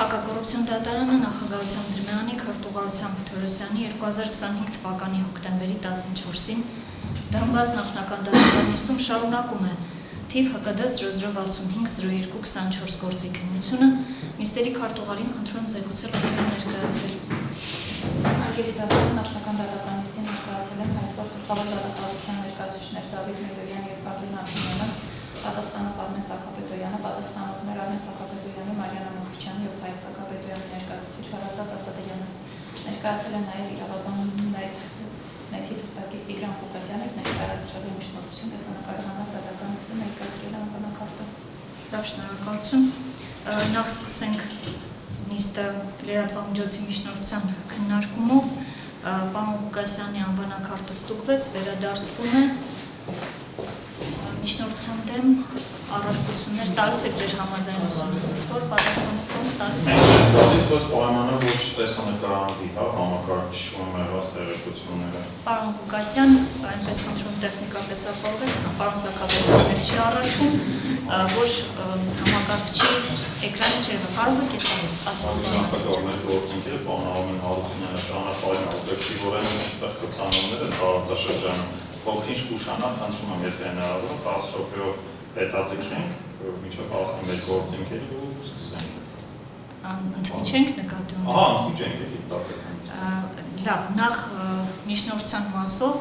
Հակակոռուպցիոն դատարանը նախագահության Դրմյանի քարտուղարությամբ Թորոսյանի 2025 թվականի հոկտեմբերի 14-ին դրամբաց նախնական դատական նիստում շարունակում է թիվ ՀԿԴ 00650224 գործի քննությունը նիստերի քարտուղարին խնդրում զեկուցել ովքեր ներկայացել։ Արգելի դատարանը նախնական դատական նիստին ներկայացել են այսօր գլխավոր դատախազության ներկայացուցիչներ Դավիթ Մելորյանը եւ Կարլին Աքիմյանը, պատասխանող Արմեն Սաքապետոյանը, պատասխանողներ Արմեն Սաքապետոյանը, Մարիանա Մխրչյանը եւ Հայկ Սաքապետոյանի ներկայացուցիչ Հարազատ Ասադյանը։ Ներկայացել են նաեւ իրավաբան Նեթի թղթակից Տիգրան Ղուկասյանը եւ ներկայացրել է միջնորդություն տեսանկարչական դատական նիստը ներկայացրել է անվանակարգը։ Լավ, շնորհակալություն։ Նախ սկսենք նիստը լրատվամիջոցի միջնորդության քննարկումով։ Պարոն Ղուկասյանի անվանակարգը ստուգվեց, վերադարձվում է միջնորդության դեմ առարկություններ տալիս եք ձեր համաձայնությունից, որ պատասխանատուն տալիս եք։ Իսկ պայմանը ոչ տեսանկարանի, համակարգչում եղած տեղեկությունները։ Պարոն Ղուկասյան, այնպես խնդրում տեխնիկապես ապահովեք, պարոն Սաքապետյաններ չի առարկում, որ համակարգչի էկրանը չէ, կարող եք հետևից ասել։ Ճանապարհներ գործընկեր պարոն Հարությունյանը ճանապարհին օբյեկտիվորեն այստեղ կցանումները տարածաշրջանում փոքրինչ կուշանա, խնդրում եմ, եթե հնարավոր է 10 րոպեով հետաձգենք, մինչև 11 գործընկերի ու սկսենք։ Ընդմիջենք նկատի ունեք։ Ահա, ընդմիջենք էլի տակական։ Լավ, նախ միջնորդության մասով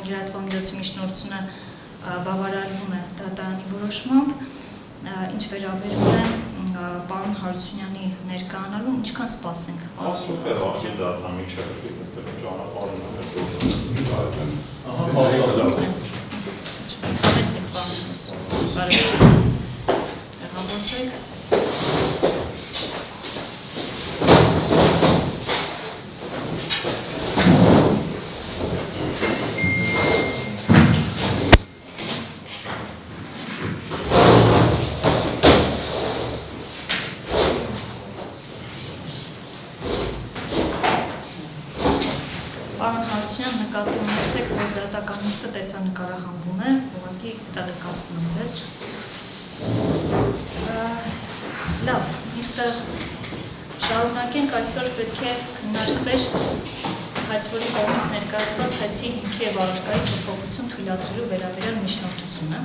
լրատվամիջոցի միջնորդությունը բավարարվում է դատարանի որոշմամբ, ինչ վերաբերում է պարոն Հարությունյանի ներկայանալուն, ինչքան սպասենք։ 10 րոպե աղջի դատարան մինչև ճանապարհին նկատի ունեցեք, որ դատական նիստը տեսանկարահանվում է, ուղղակի տեղեկացնում եմ ձեզ։ Լավ, նիստը շարունակենք, այսօր պետք է քննարկվեր հայցվորի կողմից ներկայացված հայցի հիմքի եւ առարկայի փոփոխություն թույլատրելու վերաբերյալ միջնորդությունը,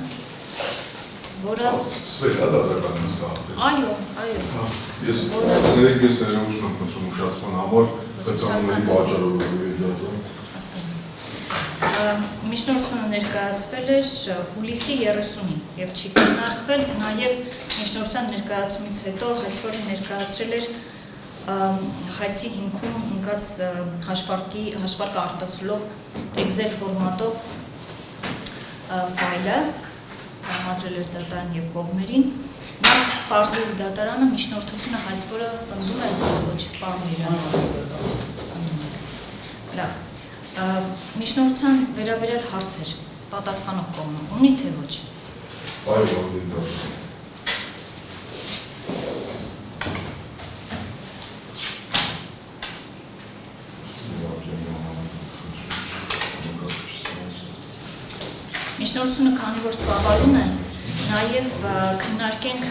որը սկսվել է դատական նիստը։ Այո։ Ես ներողություն եմ խնդրում ուշացման համար, կցանումների պատճառով դատում։ Միջնորդությունը ներկայացվել էր հուլիսի 30-ին եւ չի քննարկվել, նաեւ միջնորդության ներկայացումից հետո հայցվորը ներկայացրել էր հայցի հիմքում ընկած հաշվարկ արտացոլող Excel ֆորմատով ֆայլը տրամադրել էր դատարան եւ կողմերին։ Նախ պարզել դատարանը միջնորդությունը հայցվորը պնդում է ոչ պարոն Իրան։ Լավ։ Միջնորդության վերաբերյալ հարցեր պատասխանող կողմը ունի թե ոչ։ Այո, Միջնորդությունը քանի որ ծավալուն է, նաև քննարկենք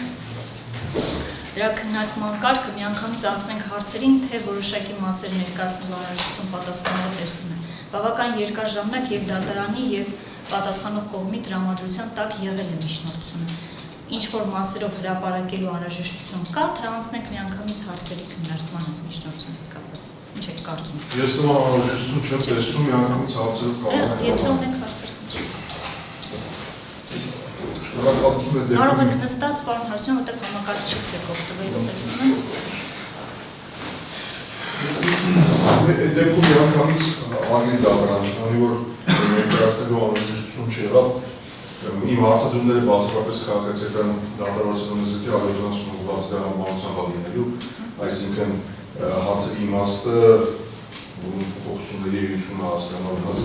դրա քննարկման կարգը միանգամից ասնենք հարցերին, թե որոշակի մասեր ներկայացնելու անհրաժեշտություն պատասխանողը տեսնում է։ Բավական երկար ժամանակ եւ դատարանի եւ պատասխանող կողմի տրամադրության տակ եղել է միջնորդությունը։ Ինչ որ մասերով հրապարակելու անհրաժեշտություն կա, թե անցնենք միանգամից հարցերի քննարկմանը միջնորդության հետ կապված։ Ինչ եք կարծում։ Ես նման անհրաժեշտություն չեմ տեսնում միանգամից հարցերով կարող Եթե ունեք հարցեր, շնորհակալություն եմ կարող եք նստած, պարոն Հարությունյան, որտեղ համակարգչից եք օգտվելու, տեսնում եմ։ Դեպքում միանգամից արգելի դատարան, քանի որ ներկայացնելու անհրաժեշտություն չեղավ, իմ հարցադրումները բացառապես քաղաքացիական դատարանության ունեցել ավետարանություն ուղղված դրա անվանությամբ ալինելու, այսինքն հարցերի իմաստը, փոխությունների էությունը հասկանալու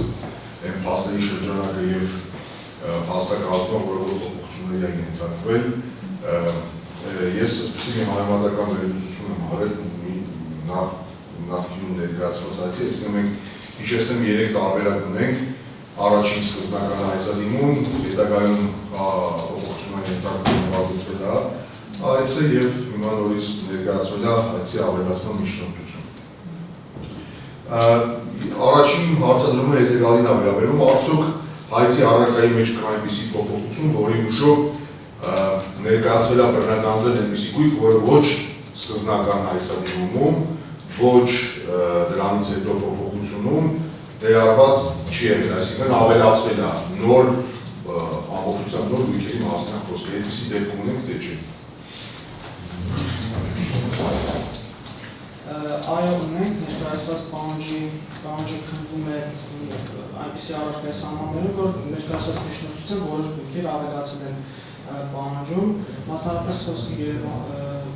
այն փաստերի շրջանակը եւ փաստակազմը, որը փոխությունների այն ենթարկվել, ես այսպեսի համեմատական վերլուծություն եմ արել նախկինում ներկայացված այցի, այսինքն մենք հիշեցնեմ 3 տարբերակ ունենք, առաջին սկզբնական հայցադիմում, հետագայում փոխությունների ենթարկվում բազացվել է, այցը եւ հիմա նորից ներկայացվել է այցի ավելացման միջնորդություն։ Առաջին հարցադրումը հետեւյալին է վերաբերում, արդյոք հայցի առարկայի մեջ կա այնպիսի փոփոխություն, որի ուժով ներկայացվել է բռնականձել այնպիսի գույք, որը ոչ սկզբնական հայցադիմումում, ոչ դրանից հետո փոփոխությունում ներառված չի եղել, այսինքն ավելացվել է նոր ամբողջությամբ նոր գույքերի մասին է խոսքը, այդպիսի դեպք ունենք, թե չէ։ Այո, ունենք, ներկայացված պահանջը քննվում է այնպիսի առարկայի սահմաններում, որ ներկայացված միջնորդությամբ որոշ գույքեր ավելացել են պահանջում, մասնավորապես խոսքը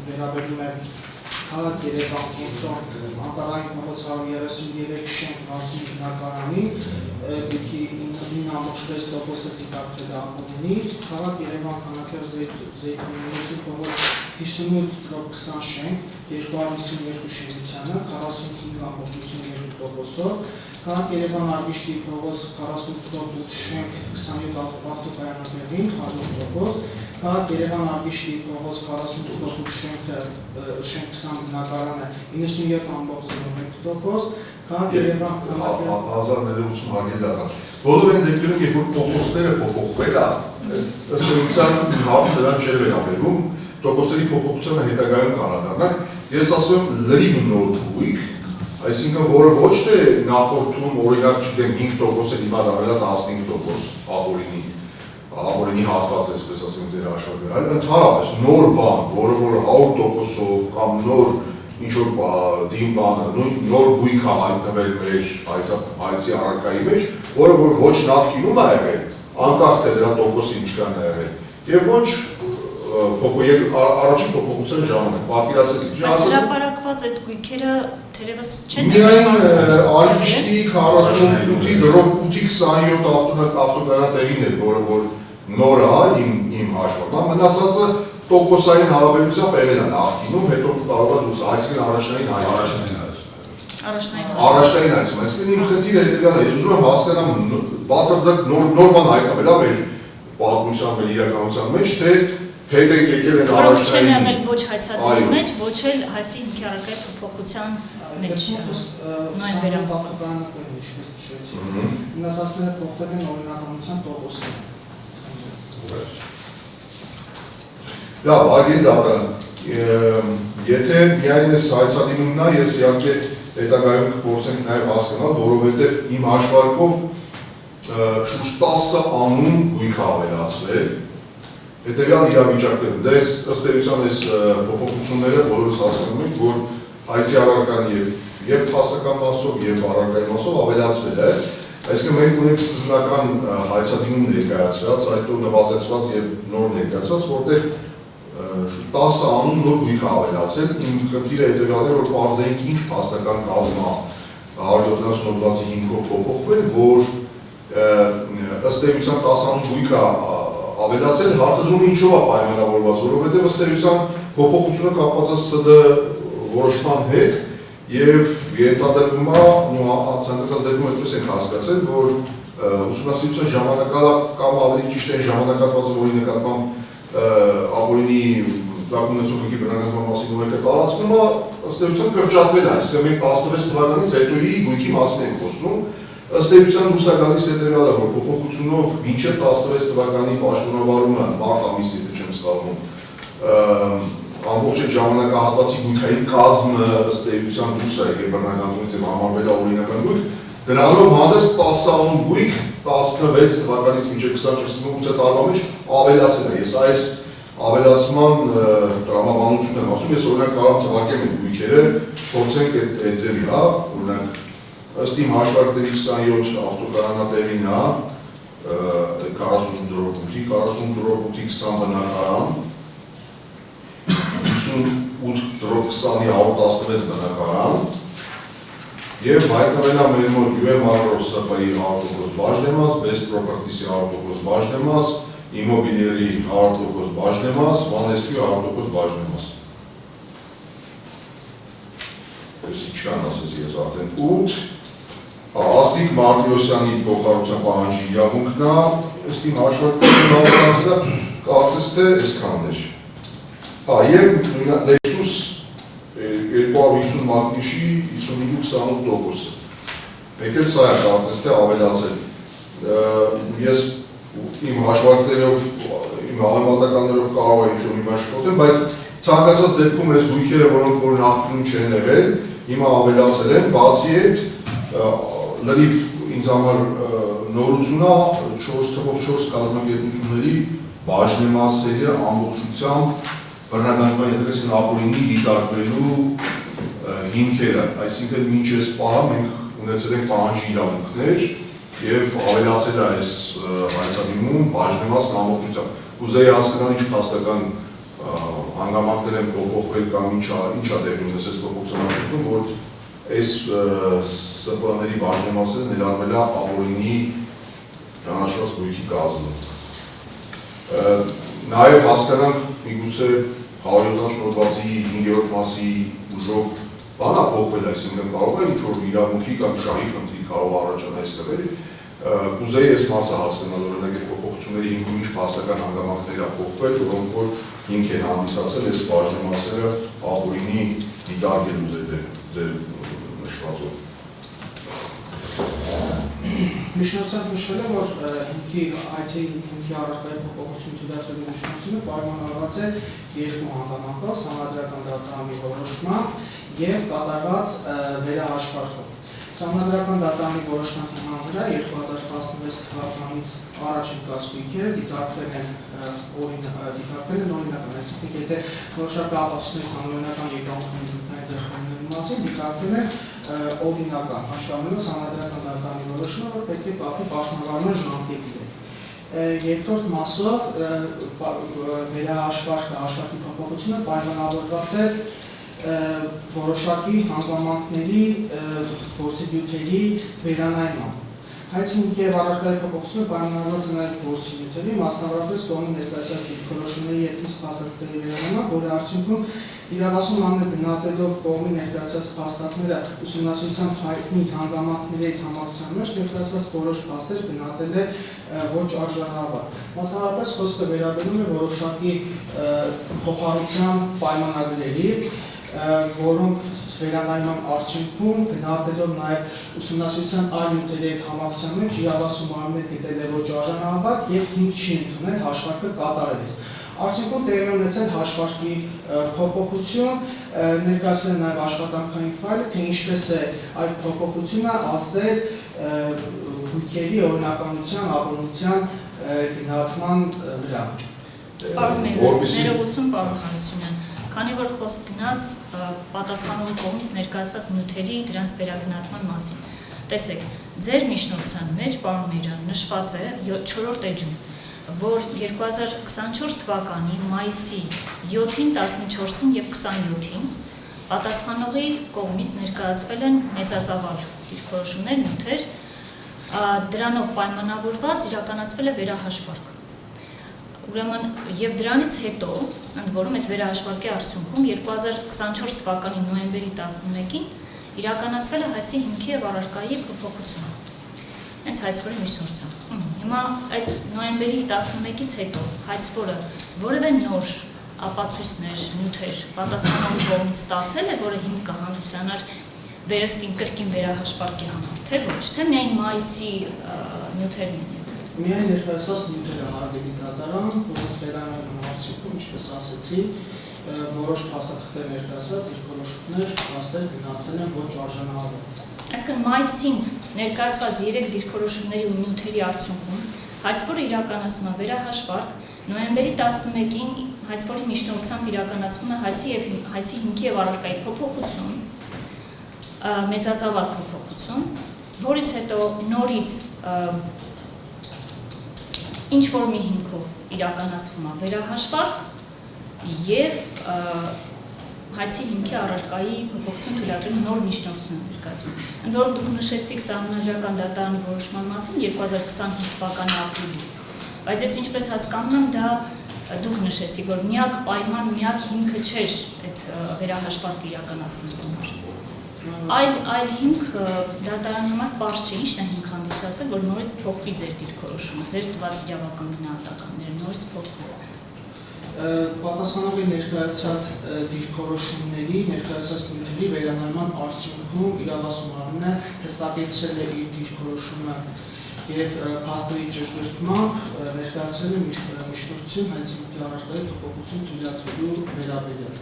վերաբերում է քաղաք Երևան կենտրոն Անտարային փողոց 133 շենք 65 բնակարանի, գույքի 9.6% դիտարկվել է ապօրինի, քաղաք Երևան Քանաքեռ Զեյթունի փողոց 58.20 շենք 252 շինությանը 45.52%-ով, քաղաք Երևան Արգիշտի փողոց 48.8 շենք 27 ավտոկայանատեղին 100%, քաղաք Երևան Արգիշտի փողոց 48.8 շենք 20 բնակարանը 92.01%, քաղաք Երևան Ազատ ներողություն հարգելի դատարան։ Բոլոր այն դեպքերում, երբ որ փոփոխությունները փոփոխվել է, ըստ էության հարցը դրան չէր վերաբերում, տոկոսների փոփոխությանը հետագայում կանադառնալ, ես ասում եմ լրիվ նոր գույք, այսինքն որը ոչ թե նախորդում օրինակ չգիտեմ 5% հիմա դառել է 15% ապօրինի հատված, այսպես ասենք ձեր հաշվարկներում, այլ ընդհանրապես նոր բան, որը որ 100%-ով կամ նոր ինչ-որ դիմբանը, նոր գույք է հայտնվել մեր հայցի առարկայի մեջ, որը որ ոչ նախկինում է եղել, անկախ թե դրա տոկոսը ինչքան է եղել, եւ ոչ առաջին փոփոխության ժամանակ, պատկերացրեք։ Բայց հրապարակված այդ գույքերը թերևս չեն միայն Արգիշտի 48-ի դրոպ 8-27 ավտոկայանատեղին էր, որը որ նոր է իմ հաշվարկման, մնացածը տոկոսային հարաբերությամբ եղել է նախկինում, հետո կարող է դուրս, այսինքն առաջնային հայցում։ Առաջնային հայցում, այսինքն իմ խնդիրը հետևյալն է, ես ուզում եմ հասկանամ բացարձակ նոր բան հայտնվել է մեր պատմության մեր իրականության մեջ, թե հետ եք եկել են առաջնային։ Որոնք չեն եղել ոչ հայցադիմի մեջ, ոչ էլ հայցի հիմքի առարկայի փոփոխության մեջ։ Նույն վերահսկողական մնացածները փոխվել են օրինականության տոկոսները։ Լավ, հարգելի դատարան, եթե միայն այս հայցադիմումն է, ես իհարկե հետագայում կփորձենք նաև հասկանալ, որովհետև իմ հաշվարկով շուրջ 10 անուն գույք է ավելացվել, հետևյալ իրավիճակներում, դա ըստ էության այս փոփոխությունները բոլորս հասկանում ենք, որ հայցի առարկան եւ տասական մասով եւ առարկայի մասով ավելացվել է, այսինքն մենք ունենք սկզբնական հայցադիմում ներկայացված, այդտեղ նվազեցված եւ նոր ներկայացված, որտեղ 10 անուն նոր գույք ավելացել, իմ խնդիրը հետևյալն է, որ պարզենք ինչ փաստական կազմա 175-ով փոփոխվել, որ ըստ էության 10 անուն գույք ավելացել, հարցադրումը ինչով է պայմանավորված, որովհետև ըստ էության փոփոխությունը կապված է ՍԴ որոշման հետ եւ ենթադրվում է, ցանկացած դեպքում այդպես ենք հասկացել, որ ուսումնասիրության ժամանակահատվածը կամ ավելի ճիշտ է ժամանակահատվածը, որի նկատմամբ ապօրինի ծագում ունեցող գույքի բռնականության մասին նորեկը տարածվում է, ըստ էության կրճատվել է, այսինքն մենք 16 թվականից հետոյի գույքի մասին ենք խոսում, ըստ էության դուրս է գալիս հետևյալը, որ փոփոխությունով մինչև 16 թվականի պաշտոնավարումը մարտ ամիսի, եթե չեմ սխալվում, ամբողջ այդ ժամանակահատվածի գույքային կազմը ըստ էության դուրս է եկել բռնականությունից եւ համարվել է օրինական գույք, դրանով հանդերձ 10 անուն գույք 16 թվականից մինչև 24 տարվա մեջ ավելացել է։ Ես այս ավելացման տրամաբանություն եմ ասում, ես օրինակ կարող թվարկեմ այդ գույքերը, փորձենք այդ ձևի, հա, օրինակ ըստ իմ հաշվարկների 27 ավտոկայանատեղին է, 40 դրոպ 20 բնակարան, 58 դրոպ 20-ի 116 բնակարան, եւ հայտնվել է մեր մոտ UM Agro-ՍՊ-ի 100% բաժնեմաս, Best Properties-ի 100% բաժնեմաս, Immobilier-ի 100% բաժնեմաս, Vanescu-ի 100% բաժնեմաս։ Ես ինչքան ասեցի ես արդեն 8, Ասլիկ Մարտիրոսյանի փոխհարության պահանջի իրավունքն է, ըստ իմ հաշվարկների կարծես թե այսքանն էր։ Հա, եւ Lexus 250 մակնիշի 55-28%-ը։ Մեկ էլ սա է կարծես թե ավելացել։ Ես իմ հաշվարկներով, իմ համեմատականներով կարող եմ ինչ-որ մի բան շփոթել, բայց ցանկացած դեպքում այս գույքերը, որոնք որ նախկինում չեն եղել, հիմա ավելացել են, բացի այդ լրիվ ինձ համար նորություն է 4 կազմակերպությունների բաժնեմասերը ամբողջությամբ բռնականության հետագայում ապօրինի դիտարկվելու հիմքերը, այսինքն մինչ այս պահը մենք ունեցել ենք պահանջի իրավունքներ եւ ավելացել է այս հայցադիմում բաժնեմասն ամբողջությամբ։ Կուզեի հասկանալ ինչ փաստական հանգամանքներ են փոխվել կամ ինչ է տեղի ունեցել այս փոփոխություններում, որ այս ՍՊ-ների բաժնեմասը ներառվել է ապօրինի ճանաչված գույքի կազմում։ Նաև հասկանանք միգուցե 170 նորվածի 5-րդ մասի ուժով բան է փոխվել, այսինքն կարող է ինչ-որ իրավունքի կամ շահի խնդիր կարող առաջանալ այստեղ։ Կուզեի այս մասը հասկանալ, օրինակ այդ փոփոխությունների հիմքում ինչ փաստական հանգամանքներ է փոխվել, որոնք որ հիմք են հանդիսացել այս բաժնեմասերը ապօրինի դիտարկելու ձեր նշվածով։ Միջնորդությամբ նշվել է, որ այցի հիմքի առարկայի փոփոխություն թույլատրելու միջնորդությունը պայմանավորված է երկու հանգամանքով՝ սահմանադրական դատարանի որոշմամբ և կատարված վերահաշվարկով։ Սահմանադրական դատարանի որոշման հիման վրա 2016 թվականից առաջ եկած գույքերը դիտարկվել են օրինական, այսինքն եթե որոշակի ապացույցներ հանրօրինական եկամուտների ձեռքբերումների մասին դիտարկվել են օրինական, հաշվառելով սահմանադրական դատարանի որոշումը, որ պետք է կապվի պաշտոնավարման ժամկետի հետ։ Երկրորդ մասով վերահաշվարկը, հաշվարկի փոփոխությունը պայմանավորված է որոշակի հանգամանքների գործիբյութերի վերանայմամբ։ Հայցի հիմքի և առարկայի փոփոխությունը պայմանավորված է նաև գործիբյութերի, մասնավորապես կողմի ներկայացած դիրքորոշումների և իսկ փաստաթղթերի վերանայմամբ, որի արդյունքում իրավասու մարմինը գնահատելով կողմի ներկայացած փաստաթղթերը ուսումնասիրության հայտնի հանգամանքների հետ համակցության մեջ ներկայացված որոշ փաստեր գնահատել է ոչ արժանավար։ Մասնավորապես խոսքը վերաբերում է որոշակի փոխառության պայմանագրերի, որոնք վերանայման արդյունքում գնահատելով նաև ուսումնասիրության այլ նյութերի հետ համակցության մեջ իրավասու մարմինը դիտել է ոչ արժանավար և հիմք չի ընդունել հաշվարկը կատարելիս։ Արդյունքում տեղի ունեցել հաշվարկի փոփոխություն, ներկայացվել նաև աշխատանքային ֆայլը, թե ինչպես է այդ փոփոխությունը ազդել գույքերի օրինականության, ապօրինության գնահատման վրա։ Ներողություն, պարոն Հարությունյան, քանի որ խոսք գնաց պատասխանողի կողմից ներկայացված նյութերի դրանց վերագնահատման մասին։ Տեսեք, ձեր միջնորդության մեջ, պարոն Միրյան, նշված է 4-րդ էջում, որ 2024 թվականի մայիսի 7-ին, 14-ին և 27-ին պատասխանողի կողմից ներկայացվել են մեծածավալ դիրքորոշումներ, նյութեր, դրանով պայմանավորված իրականացվել է վերահաշվարկ։ Ուրեմն եւ դրանից հետո, ընդ որում այդ վերահաշվարկի արդյունքում 2024 թվականի նոյեմբերի 11-ին իրականացվել է հայցի հիմքի եւ առարկայի փոփոխություն։ Հենց հայցվորի միջնորդությամբ։ Հիմա այդ նոյեմբերի 11-ից հետո հայցվորը որևէ նոր ապացույցներ, նյութեր պատասխանողի կողմից ստացել է, որը հիմք կհանդիսանար վերստին կրկին վերահաշվարկի համար, թե ոչ, թե միայն մայիսի նյութերն են։ Միայն ներկայացված նյութերը հարգելի դատարան, որոնց վերանայման արդյունքում, ինչպես ասեցի, որոշ փաստաթղթեր ներկայացված դիրքորոշումներ փաստեր գնահատվել են ոչ արժանավար։ Այսինքն մայիսին ներկայացված 3 դիրքորոշումների ու նյութերի արդյունքում հայցվորը իրականացնում է վերահաշվարկ, նոյեմբերի 11-ին հայցվորի միջնորդությամբ իրականացվում է հայցի հիմքի եւ առարկայի փոփոխություն, մեծածավալ փոփոխություն, որից հետո նորից ինչ-որ մի հիմքով իրականացվում է վերահաշվարկ և հայցի հիմքի առարկայի փոփոխություն թույլատրելու նոր միջնորդություն ներկայացվում։ Ընդ որում դուք նշեցիք սահմանադրական դատարանի որոշման մասին 2025 թվականի ապրիլին, բայց ես ինչպես հասկանում եմ, դա դուք նշեցիք, որ միակ պայման, միակ հիմքը չէր այդ վերահաշվարկը իրականացնելու համար։ Այլ հիմք դատարանի համար պարզ չէ, ինչն է հիմք հանդիսացել, որ նորից փոխվի ձեր դիրքորոշումը, ձեր տված իրավական գնահատականները նորից փոխվի։ պատասխանող է ներկայացած դիրքորոշումների, ներկայացած նյութերի վերանայման արդյունքում իրավասու մարմինը հստակեցրել է իր դիրքորոշումը եւ փաստերի ճշգրտմամբ ներկայացրել է միջնորդություն հայցիկի առարկայի փոփոխություն թույլատրելու վերաբերյալ։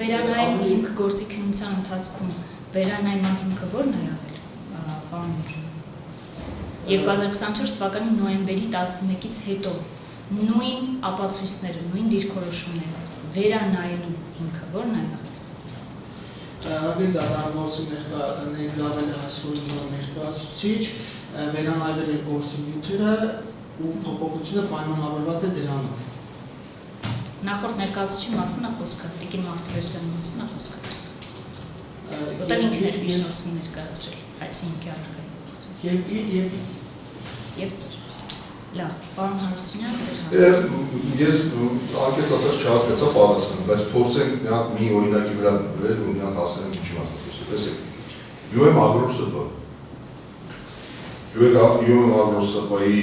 Վերանայելու հիմք գործի քննության ընթացքում վերանայման հիմքը ո՞րն է եղել, պարոն 2024 թվականի նոյեմբերի 11-ից հետո նույն ապացույցները, նույն դիրքորոշումները վերանայելու հիմքը ո՞րն է եղել։ Ագեն դատարանոցի ներգրավել է այսօրի ներկայացուցիչ, վերանայվել է գործի նյութերը ու փոփոխությունը պայմանավորված է դրանով։ Նախորդ ներկայացուցչի մասին է խոսքը, Տիկին Մարտիրոսյանի մասին է խոսքը։ Որտեղ ինքն էր միջնորդություն ներկայացրել այդ հիմքի առարկայի։ Եվ ձեր։ Լավ, պարոն Հարությունյան, ձեր հարցը։ Ես անկեղծ ասած չհասկացա պատասխանը, բայց փորձենք մի օրինակի վրա դրել ու միան հասկանանք ինչի մասին խոսքը։ Տեսեք, UM Agro-ՍՊ UM Agro-ՍՊ-ի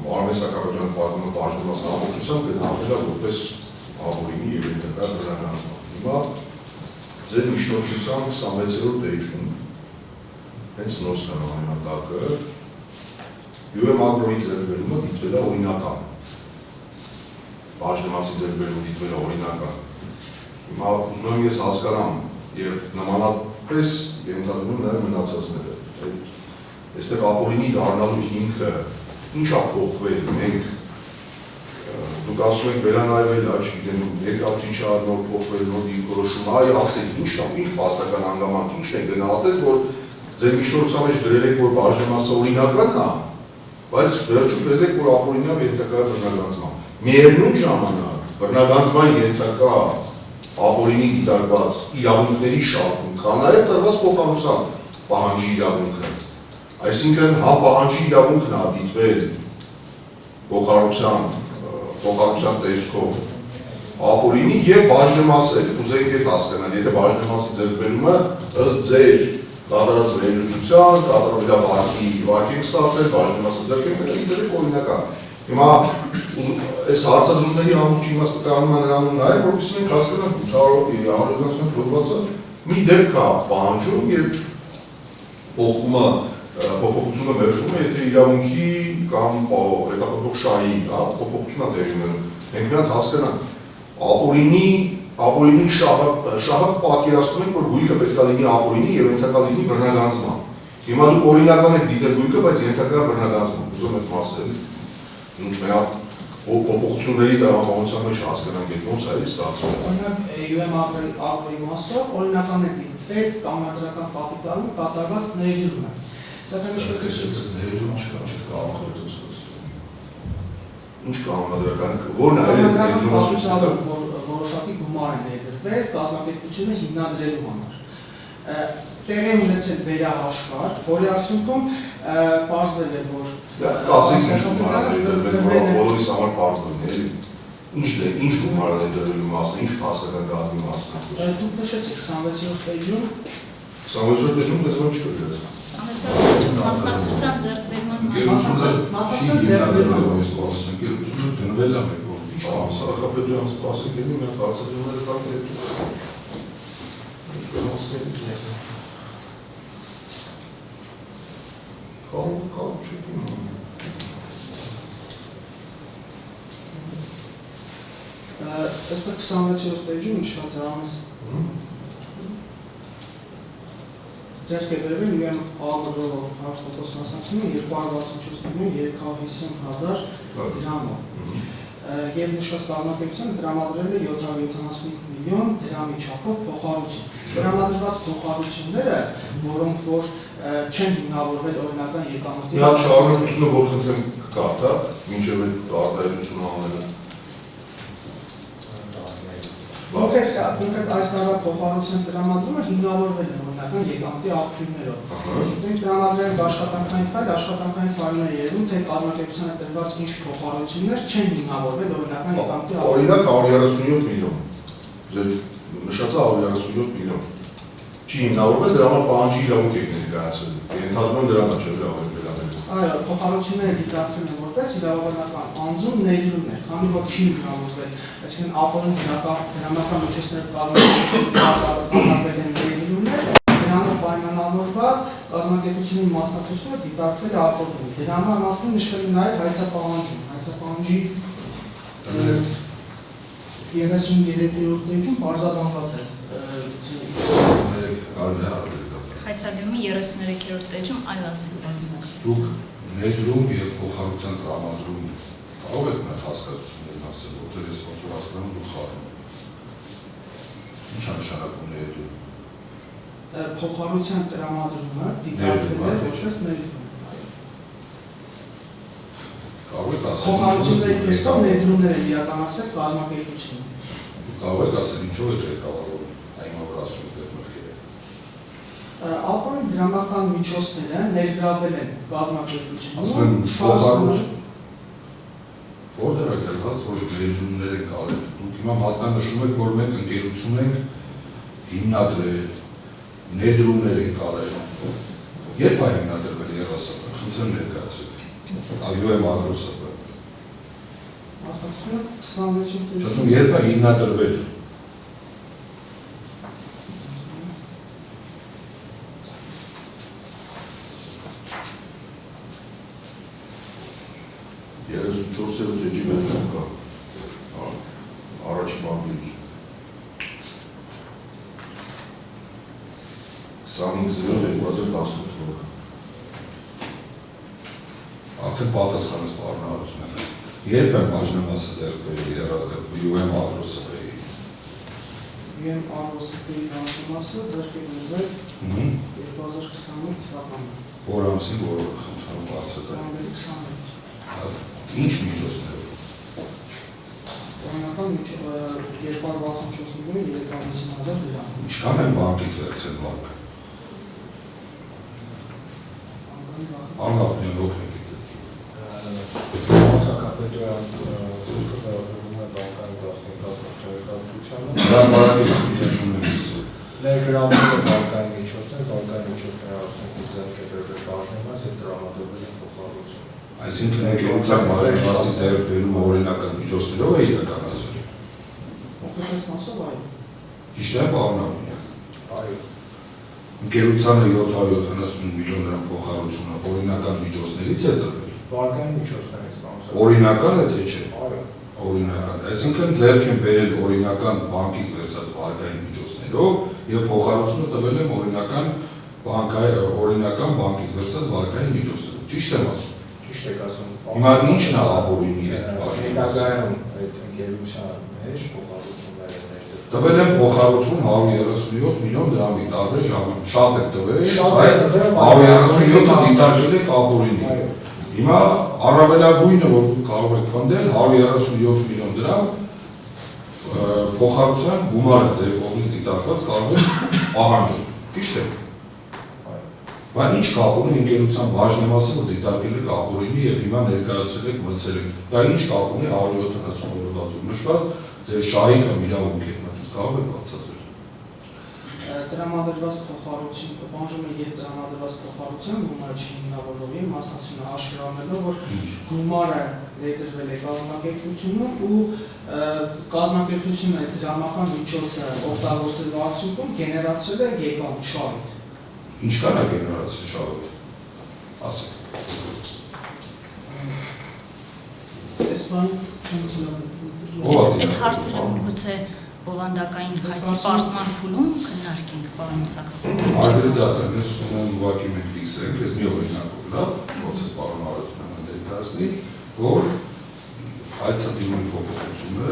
Արմեն Սաքարոյանի պատմումը բաժանված ամբողջությամբ գտնվել է որպես աբորինի եւ ինտեգրալ բնականացման։ Հիմա ձեր միջնորդության 26-րդ էջում հենց նոսկան ամենատակը UM Agro-ի ձեռքբերումը դիտվել է օրինական։ Բաժնեմասի ձեռքբերումը դիտվել է օրինական։ Հիմա ուզում եմ ես հասկանամ եւ նմանապես ենթադրում նաեւ մնացածները։ Այստեղ աբորինի դառնալու հիմքը ինչ է փոխվել, մենք դուք ասում եք վերանայվել, չգիտեմ, ներկայացուցիչ է նոր փոխվել, նոր դիրքորոշում, այ ասեք, ինչ փաստական հանգամանք, ինչն է գնահատել, որ ձեր միջնորդության մեջ գրել եք, որ բաժնեմասը օրինականն է, բայց վերջում գրել եք, որ ապօրինյա ենթակա բռնագանձման։ Միևնույն ժամանակ բռնագանձման ենթակա ապօրինի դիտարկված իրավունքների շարքում կա նաև տրված փոխանցության պահանջի իրավունքը։ Այսինքն հա պահանջի իրավունքն է դիտվել փոխանցության տեսքով ապօրինի եւ բաժնեմասը, ուզենք այդ հասկանալ, եթե բաժնեմասի ձեռքբերումը ըստ ձեր կատարած վերլուծության, կատարողի վարքի եք ստացել, բաժնեմասը ձեռքբերել, դրեք օրինական։ Հիմա այս հարցադրումների ամբողջ իմաստը կայանում է նրանում նաև, որովհետեւ մենք հասկանանք 170 հոդվածը մի դեպք է պահանջում եւ փոփոխությունը մերժում է, եթե իրավունքի կամ հետապնդող շահի փոփոխությունն է տեղի ունենում։ Մենք մի հատ հասկանանք, ապօրինի շահը պատկերացնում ենք, որ գույքը պետք է լինի ապօրինի եւ ենթակա լինի բռնագանձման։ Հիմա դուք օրինական եք դիտել գույքը, բայց ենթակա բռնագանձման։ Ուզում եք մասել։ Ուզում մի հատ փոփոխությունների տրամաբանության մեջ հասկանանք այդ ոնց է ստացվում։ Օրինակ UM Agro-ի մասով օրինական է դիտվել կամադրական կապիտալում կատարված ներդրումը։ Սակայն ներդրում ինչ կանոնադրական որն է ներդրումը որոշակի գումար է ներդրվել կազմակերպությունը հիմնադրելու համար։ Տեղի ունեցել վերահաշվարկ, որի արդյունքում պարզվել է, որ կասենք ինչ գումար է ներդրվել, բոլորիս համար պարզվում է, ինչ գումար է ներդրվելու մասը, ինչ փաստական գաղտնի մասն է։ Դուք նշեցիք 26-րդ էջում 26-րդ էջում դեզոն չկրկնեց։ 26-րդ էջում մասնակցության ձեռքբերման մասնակցության ձեռքբերման մասնակցությունը դնվել է մեր կողմից։ Սարքապետյանը սպասարկելի մի հատ հարցադրումները կան կալ չկին։ Այսպես 26-րդ էջում նշված է ամս ձեռք է բերվել UM Agro 100% մասնակցությունը 264 միլիոն 350,000 դրամով։ Եվ նշված կազմակերպությունը տրամադրել է 775 միլիոն դրամի չափով փոխհարություն։ Տրամադրված փոխհարությունները, որոնք որ չեն հիմնավորվել օրինական եկամուտի։ Մի հատ շարունակությունը որ խնդրեմ կարդա, մինչև այդ արտահայտությունը անելը։ Կոնկրետ այս տարվա փոխհարության տրամադրումը հիմնավորվել է օրինական եկամուտի աղբյուրներով։ Մենք տրամադրել ենք աշխատանքային ֆայլ, աշխատանքային ֆայլն է երևում, թե կազմակերպությանը տրված ինչ փոխհարություններ չեն հիմնավորվել օրինական եկամուտի աղբյուրներով։ Օրինակ 137 միլիոն։ Ձեր նշածը 137 միլիոն։ Չի հիմնավորվել, դրա համար պահանջի իրավունք եք ներկայացրել։ Ենթադրում եմ դրան է չէ՞ վերաբերել։ Այո, փոխհարությունները դիտարկվել են, որ որպես իրավաբանական անձում ներդրումներ, քանի որ չի հիմնավորվել, այսինքն ապօրինի դրամական միջոցներով կազմակերպել են ներդրումներ, դրանով պայմանավորված կազմակերպությունների մասնակցությունը դիտարկվել է ապօրինի։ Դրա մասին նշվել է նաև հայցապահանջում, հայցապահանջի 33-րդ էջում պարզաբանված է Հայցադիմի 33-րդ էջում այլ ասել բանոսան։ Դուք ներդրում եւ փոխհարության տրամադրում կարող եք մեր հասկացություններն ասել, որտեղ ես ոնց որ հասկանում դուք խառնում եք։ Ինչ է նշանակում ներդրում։ Փոխհարության տրամադրումը դիտարկվել է որպես ներդրում։ Կարող եք ասել Փոխհարությունների տեսքով ներդրումներ են իրականացել կազմակերպությունը։ Կարող եք ասել ինչով եք ղեկավարում այն որ ասում եք այդ մտքերը։ Ապօրինի դրամական միջոցները ներգրավել են կազմակերպությունում։ Ասում եմ փոխհարություն։ Որտեղ է գրված, որ ներդրումներ են կարել։ Դուք հիմա մատնանշում եք, որ մենք ընկերություն ենք հիմնադրել, ներդրումներ են կարել։ Երբ է հիմնադրվել ԵՌՍՊ, խնդրեմ ներկայացրեք։ UM Agro-ՍՊ։ Մասնակցությունը 26-րդ Ասում երբ է հիմնադրվել։ Չորսերորդ էջի վերջում կա առաջին մագլություն 25/2018 թվականը Արդեն պատասխանեց պարոնայությունը։ Երբ է բաժնեմասը ձեռք բերել UM Agro-ՍՊ-ի։ UM Agro-ՍՊ-ի բաժնեմասը ձեռք է բերվել 2028 թվականին։ Որ ամսին որ խնդրում բարձրացել։ Ինչ միջոցներով։ Օրինական 264 միլիոն 350,000 դրամ։ Ինչքան են բանկից վերցրել բանկը։ Անգապնին օգնեք։ Սակապետոյան խոսքը վերաբերում է բանկային գաղտնի կազմակերպությանը։ Դա բարենպասություն ունի։ Ներգրավում է բանկային միջոցներ արդյունքում ձեռք է բերվել բաժնեմաս եւ տրամադրվել է փոխհարություն։ Այսինքն եկեղեցական բաժնեմասի ձեռք բերումը օրինական միջոցներով է իրականացվել։ Օգնպես մասով այո։ Ճիշտ է, պարոն Աբունյան։ Այո։ Ընկերությանը 770 միլիոն դրամ փոխհարությունը օրինական միջոցներից է տրվել։ Բանկային միջոցներից բանոսը։ Օրինական է թե չէ։ Այո։ Օրինական։ Այսինքն ձեռք են բերել օրինական բանկից վերցած վարկային միջոցներով եւ փոխհարությունը տվել են օրինական բանկից վերցած վարկային միջոցներով։ Ճիշտ եմ ասում։ Ճիշտ եք ասում։ Հիմա ի՞նչն է ապօրինի այդ բաժնեմասը։ Այդ ընկերության մեջ փոխհարություններ են ներդրվել։ Տվել են փոխհարություն 137 միլիոն դրամի տարբեր ժամանակ։ Շատ է տվել, բայց 137-ը դիտարկել է ապօրինի։ Հիմա առավելագույնը, որ դուք կարող եք փնդել 137 միլիոն դրամ փոխհարության գումարը ձեր կողմից դիտարկված կարող եք պահանջել։ Ճիշտ է։ Բայց ինչ կապ ունի ընկերության բաժնեմասը, որ դիտարկել եք ապօրինի եւ հիմա ներկայացրել եք մրցել եք։ Դա ինչ կապ ունի 170-ում նշված ձեր շահիկը իրավունք եք մտած կարող եք բացատրել։ Տրամադրված փոխհարություն, բանջումը եւ տրամադրված փոխհարության գումարը չի հիմնավորվի, մասնակցությունը հաշվառնելով, որ գումարը ներդրվել է կազմակերպությունում ու կազմակերպությունը դրամական միջոցը օգտագործելու արդյունքում գեներացրել է եկամուտ շահույթ։ Ինչքան է գեներացել շահույթ։ Ասեք։ Այս բանը Այդ հարցերը գուցե բովանդակային հայցի պարզման փուլում քննարկենք, պարոն Սակապետյան։ Արգելդատան, ես ունեմ ուղղակի մենք ֆիքսենք, ես մի օրինակով լավ, ոնց պարոն Արարությունն ներկայացնի, որ հայցադիմի փոփոխությունը,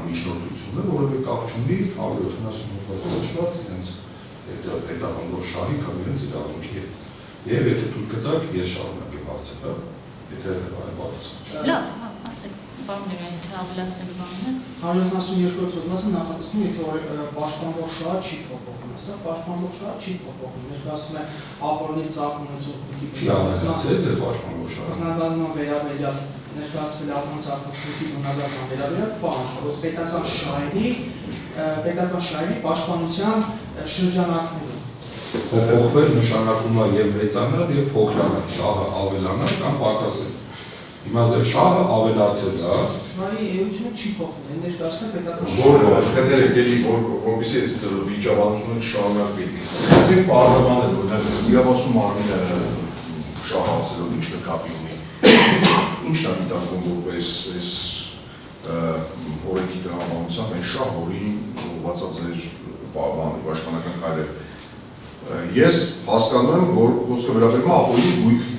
միջնորդությունը որևէ կապ չունի 170 նշված իրենց հետապնդող շահի կամ իրենց իրավունքի հետ։ Եվ եթե թույլ կտաք, ես շարունակեմ հարցը, եթե այն պատասխան։ Լավ, ասեք, պարոն Ներյան, եթե ավելացնելու բան ունեք։ 172-րդ հոդվածը նախատեսում է, եթե պաշտպանվող շահը չի փոփոխվում, այստեղ պաշտպանվող շահը չի փոփոխվում, ներկայացնում է ապօրինի ծագում ունեցող գույքի Չի ավելացել ձեր պաշտպանվող շահը։ բնագազման վերաբերյալ ներկայացվել ապօրինի ծագում գույքի բնագազման վերաբերյալ պահանջ, որ պետական շահերի պաշտպանության շրջանակներում Փոփոխվել նշանակում է եւ մեծանալ եւ փոքրանալ, շահը ավելանալ կամ պակասել։ Հիմա ձեր շահը ավելացել է։ Շնորհի էությունը չի փոխվում, ներկայացնում պետական Որքաներ եկելի որպեսզի այս վիճաբանությունը շարունակվի։ Այսինքն բարձրանել օրինակ իրավասու մարմինը շահ ասելով ինչ նկատի ունի։ Ինչն է դիտարկում որպես այս օրենքի տրամաբանությամբ այն շահ, որին ուղղված է պաշտպանական քայլերը։ Ես հասկանում եմ, որ խոսքը վերաբերում է ապօրինի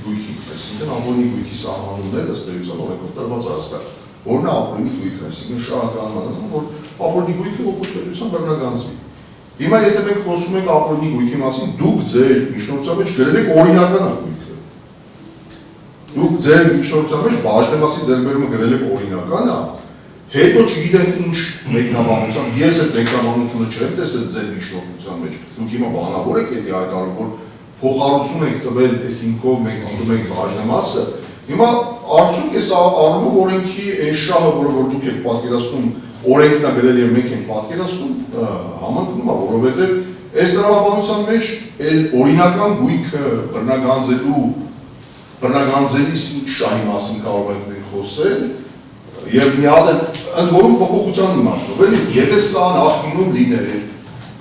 գույքին, այսինքն ապօրինի գույքի սահմանումները ըստ էության օրենքով տրված է հստակ։ Որն է ապօրինի գույքը, այսինքն շահը կանոնադրում, որ ապօրինի գույքը օգուտվելիության բռնագանձվի։ Հիմա եթե մենք խոսում ենք ապօրինի գույքի մասին, դուք ձեր միջնորդության մեջ գրել եք օրինական գույքը։ Դուք ձեր միջնորդության մեջ բաժնեմասի ձեռքբերումը գրել եք օրինական է, հետո չգիտեմ ինչ մեկնաբանությամբ, ես այդ մեկնաբանությունը չեմ տեսել ձեր միջնորդության մեջ, դուք հիմա բանավոր եք էդի հայտարարում, որ փոխառություն եք տվել այդ հիմքով մենք անում ենք բաժնեմասը, հիմա արդյոք այս առումով օրենքի այն շահը, որ դուք եք պատկերացնում, օրենքն է գրել եւ մենք ենք պատկերացնում, համընկնում է, որովհետեւ այս տրամաբանության մեջ օրինական գույքը բռնագանձելիս ինչ շահի մասին կարող ենք խոսել եւ մի հատ ընդ որում փոփոխության իմաստով էլի, եթե սա նախկինում լիներ,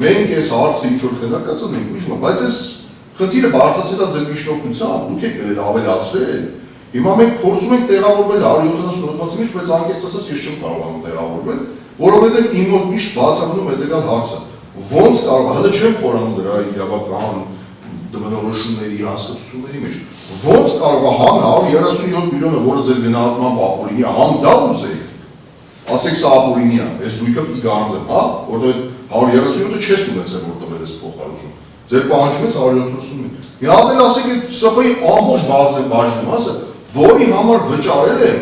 մենք այս հարցը ինչ որ քննարկացել ենք ուժը, բայց այս խնդիրը բարձրացել է ձեր միջնորդությամբ, դուք եք գրել ավելացրել։ Հիմա մենք փորձում ենք տեղավորվել 170 հոդվածի մեջ, բայց անկեղծ ասած ես չեմ կարողանում տեղավորվել, որովհետեւ իմ մոտ միշտ բացառում հետեւյալ հարցը. ոնց կարող է, հələ չեմ խորանում դրա իրավական դմնորոշումների հասկացությունների մեջ, ոնց կարող է համ 137 միլիոնը, որը ձեր գնահատման ապօրինի է, համ դա ուզեք, ասեք սա ապօրինի է, այս գույքը պիտի գանձեմ, հա, որտեղ 137-ը չես ունեցել, որ տվել ես փոխառություն, ձեր պահանջում ես 170-ը, մի հատ էլ ասեք այդ ՍՊ-ի ամբողջ բաժնեմասը, որի համար վճարել են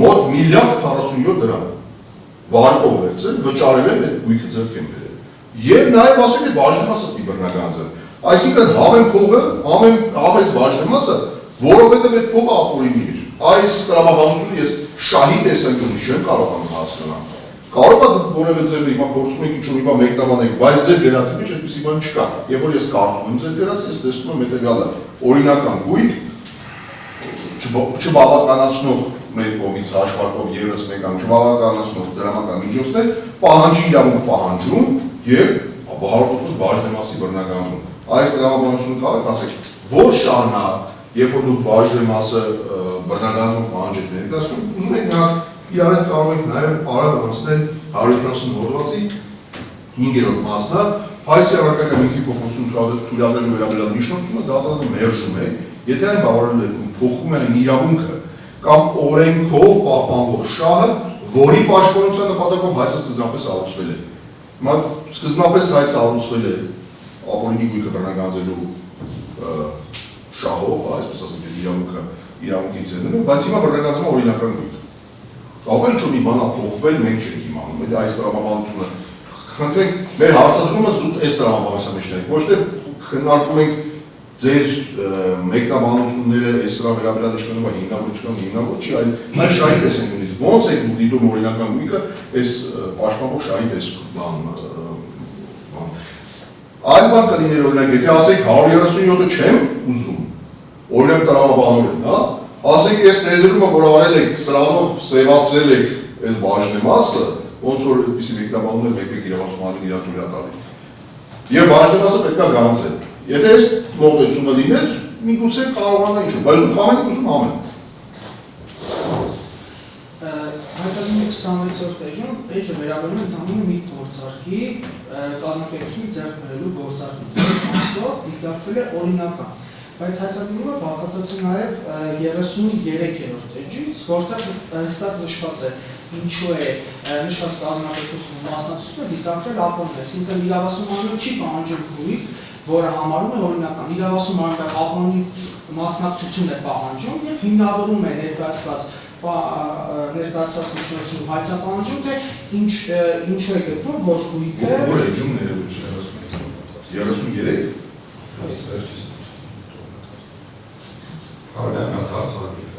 մոտ 1.47 դրամ, վարկով վերցրել, վճարել են այդ գույքը ձեռք են բերել, եւ նաեւ ասեք այդ բաժնեմասը պիտի բռնագանձեն։ Այսինքն հավեն փողը, հավես բաժնեմասը, որովհետև այդ փողը ապօրինի էր։ Այս տրամաբանությունը ես շահի տեսանկյունից չեմ կարողանում հասկանալ։ Կարող է որևէ ձև հիմա փորձում եք ինչ-որ հիմա մեկնաբանել, բայց ձեր գրածի մեջ այդպիսի բան չկա։ Երբ որ ես կարդում եմ ձեր գրածը, ես տեսնում եմ հետևյալը. օրինական գույք, չբավականացնող մեր կողմից հաշվարկով ևս մեկ անգամ չբավականացնող դրամական միջոցներ, պահանջի իրավունք պահանջում եւ 100% բաժնեմասի բռնագանձում։ Այս տրամաբանությունը կարող եք ասեք, որ շահն է, երբ որ դուք բաժնեմասը բռնագանձում պահանջ եք ներկայացնում, ուզում եք նա իրար հետ կարող եք նաև արագ անցնել 170 հոդվածի 5-րդ մասնա, հայցի առարկական ինքնի փոփոխություն թույլատրելու վերաբերյալ միջնորդությունը դատարանը մերժում է, եթե այն բավարարելու դեպքում փոխում է այն իրավունքը կամ օրենքով պահպանվող շահը, որի պաշտպանության նպատակով հայցը սկզբնապես հարուցվել է։ Հիմա սկզբնապես հայցը հարուցվել է ապօրինի գույքը բռնագանձելու շահով, այսպես ասենք, իրավունքից ելնելով, բայց հիմա բռնագանձում է օրինական գույք։ Կարող է ինչ-որ մի բան փոխվել, մենք չենք իմանում, դա այս տրամաբանությունը խնդրենք, մեր հարցադրումը զուտ այս տրամաբանության մեջ է, ոչ թե քննարկում ենք ձեր մեկնաբանությունները, այս սրա վերաբերյալ իշխանում է հիմնավոր չի, այլ շահի տեսանկյունից, ոնց եք դիտում օրինական գույքը այս պաշտպանող շահի տեսքով Այլ բան կլիներ օրինակ, եթե ասեք 137-ը չեմ ուզում, օրինակ տրամաբանորեն, հա, ասեք ես ներդրումը, որ արել եք, սրանով սևացրել եք այս բաժնեմասը, ոնց որ այդպիսի մեկնաբանումներ մեկ-մեկ իրավասում իրար թույլատալի։ Եվ բաժնեմասը պետք է գանձել։ Եթե այս մոտեցումը լիներ, միգուցե կարողանա ինչ-որ, բայց դուք ամեն եք ուզում ամեն։ Հայաստանի 26-րդ էջը վերաբերում է ընդհանուր մի գործարքի կազմակերպությունը ձեռք բերելու գործարքի մասով դիտարկվել է օրինական, բայց հայցակնումը բաղկացած է նաև 33-րդ էջից, որտեղ հստակ նշված է ինչու է նշված կազմակերպությունը մասնակցությունը դիտարկվել ապօրինի, այսինքն իրավասու մարմինը չի պահանջում գույք, որը համարում է օրինական, իրավասու մարմինը ապօրինի մասնակցություն է պահանջում եւ հիմնավորում է ներկայացված միջնորդություն հայցապահանջում, թե ինչու է գտնում, որ գույքը… Որ էջում ներելություն 33 Կարելի է մի հատ հարց անել։